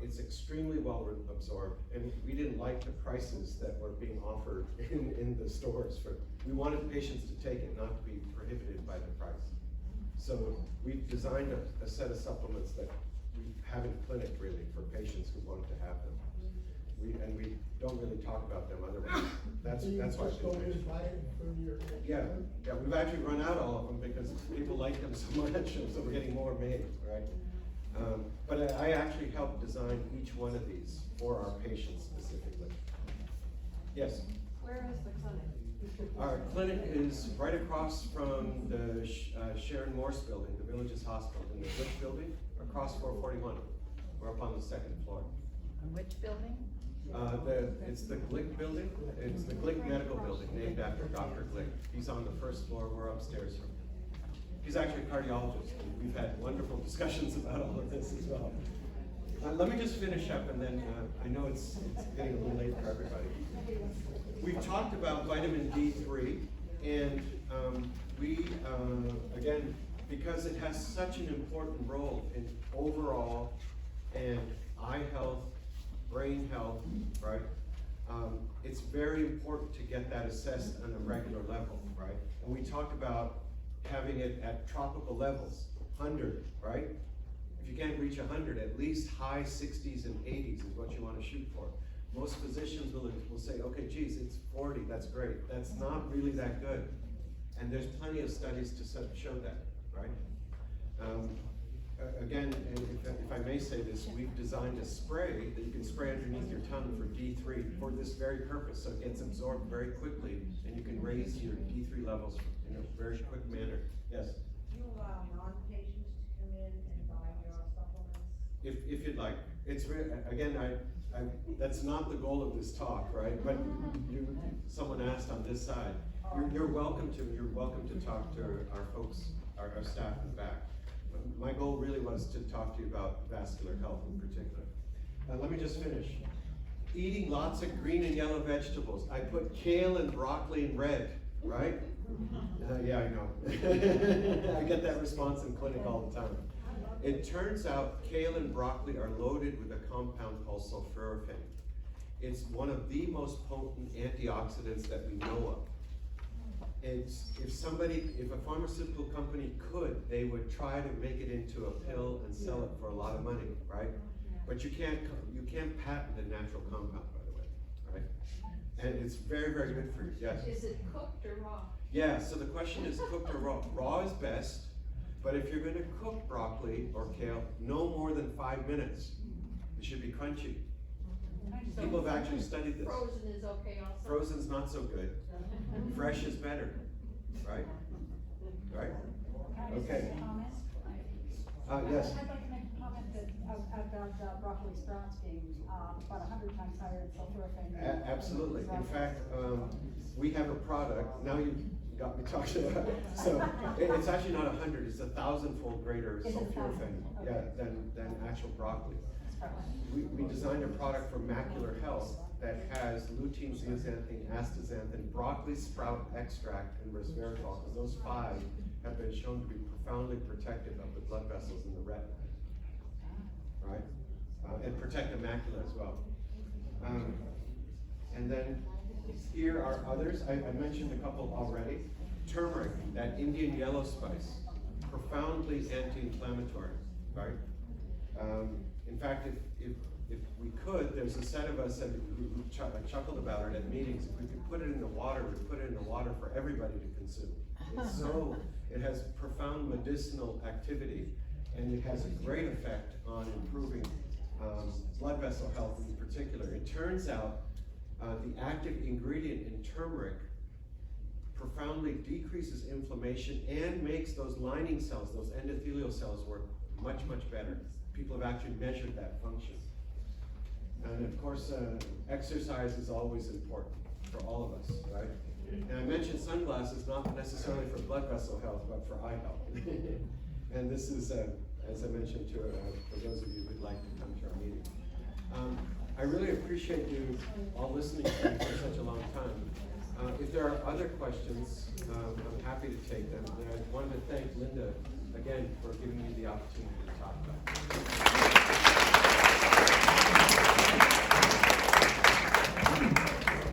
it's extremely well absorbed, and we didn't like the prices that were being offered in the stores. We wanted patients to take it, not to be prohibited by the price. So we've designed a set of supplements that we have in clinic really for patients who wanted to have them. And we don't really talk about them otherwise. That's why. Just go in and buy it from your. Yeah, we've actually run out all of them because people like them so much, so we're getting more made, right? But I actually helped design each one of these for our patients specifically. Yes? Where is the clinic? Our clinic is right across from the Sharon Morse building, the Villages Hospital, in the Glick building, across 441. We're up on the 2nd floor. Which building? It's the Glick building. It's the Glick Medical Building, named after Dr. Glick. He's on the 1st floor, we're upstairs from him. He's actually a cardiologist, and we've had wonderful discussions about all of this as well. Let me just finish up, and then I know it's getting a little late for everybody. We've talked about vitamin D3, and again, because it has such an important role in overall and eye health, brain health, right? It's very important to get that assessed on a regular level, right? And we talked about having it at tropical levels, 100, right? If you can't reach 100, at least high 60s and 80s is what you want to shoot for. Most physicians will say, okay, geez, it's 40, that's great. That's not really that good. And there's plenty of studies to show that, right? Again, if I may say this, we've designed a spray that you can spray underneath your tongue for D3 for this very purpose, so it gets absorbed very quickly, and you can raise your D3 levels in a very quick manner. Yes? Do you allow non-patients to come in and buy your supplements? If you'd like. It's again, that's not the goal of this talk, right? But someone asked on this side. You're welcome to talk to our folks, our staff in the back. My goal really was to talk to you about vascular health in particular. Let me just finish. Eating lots of green and yellow vegetables. I put kale and broccoli in red, right? Yeah, I know. I get that response in clinic all the time. It turns out kale and broccoli are loaded with a compound called sulforaphane. It's one of the most potent antioxidants that we know of. If a pharmaceutical company could, they would try to make it into a pill and sell it for a lot of money, right? But you can't patent a natural compound, by the way, right? And it's very, very good for you, yes? Is it cooked or raw? Yeah, so the question is cooked or raw. Raw is best, but if you're gonna cook broccoli or kale, no more than 5 minutes. It should be crunchy. People have actually studied this. Frozen is okay also? Frozen's not so good. Fresh is better, right? Right? Okay. Yes. I'd like to make a comment about broccoli sprouts being about 100 times higher in sulforaphane. Absolutely. In fact, we have a product, now you got me talking about it. So it's actually not 100, it's 1,000-fold greater sulforaphane than actual broccoli. We designed a product for macular health that has lutein, zeaxanthin, astaxanthin, broccoli sprout extract, and resveratrol, because those 5 have been shown to be profoundly protective of the blood vessels in the retina, right? And protect the macula as well. And then here are others. I mentioned a couple already. Turmeric, that Indian yellow spice, profoundly anti-inflammatory, right? In fact, if we could, there's a set of us that who chuckled about it at meetings. If we could put it in the water, we'd put it in the water for everybody to consume. It has profound medicinal activity, and it has a great effect on improving blood vessel health in particular. It turns out the active ingredient in turmeric profoundly decreases inflammation and makes those lining cells, those endothelial cells, work much, much better. People have actually measured that function. And of course, exercise is always important for all of us, right? And I mentioned sunglasses, not necessarily for blood vessel health, but for eye health. And this is, as I mentioned to for those of you who'd like to come to our meeting. I really appreciate you all listening to me for such a long time. If there are other questions, I'm happy to take them. And I wanted to thank Linda again for giving me the opportunity.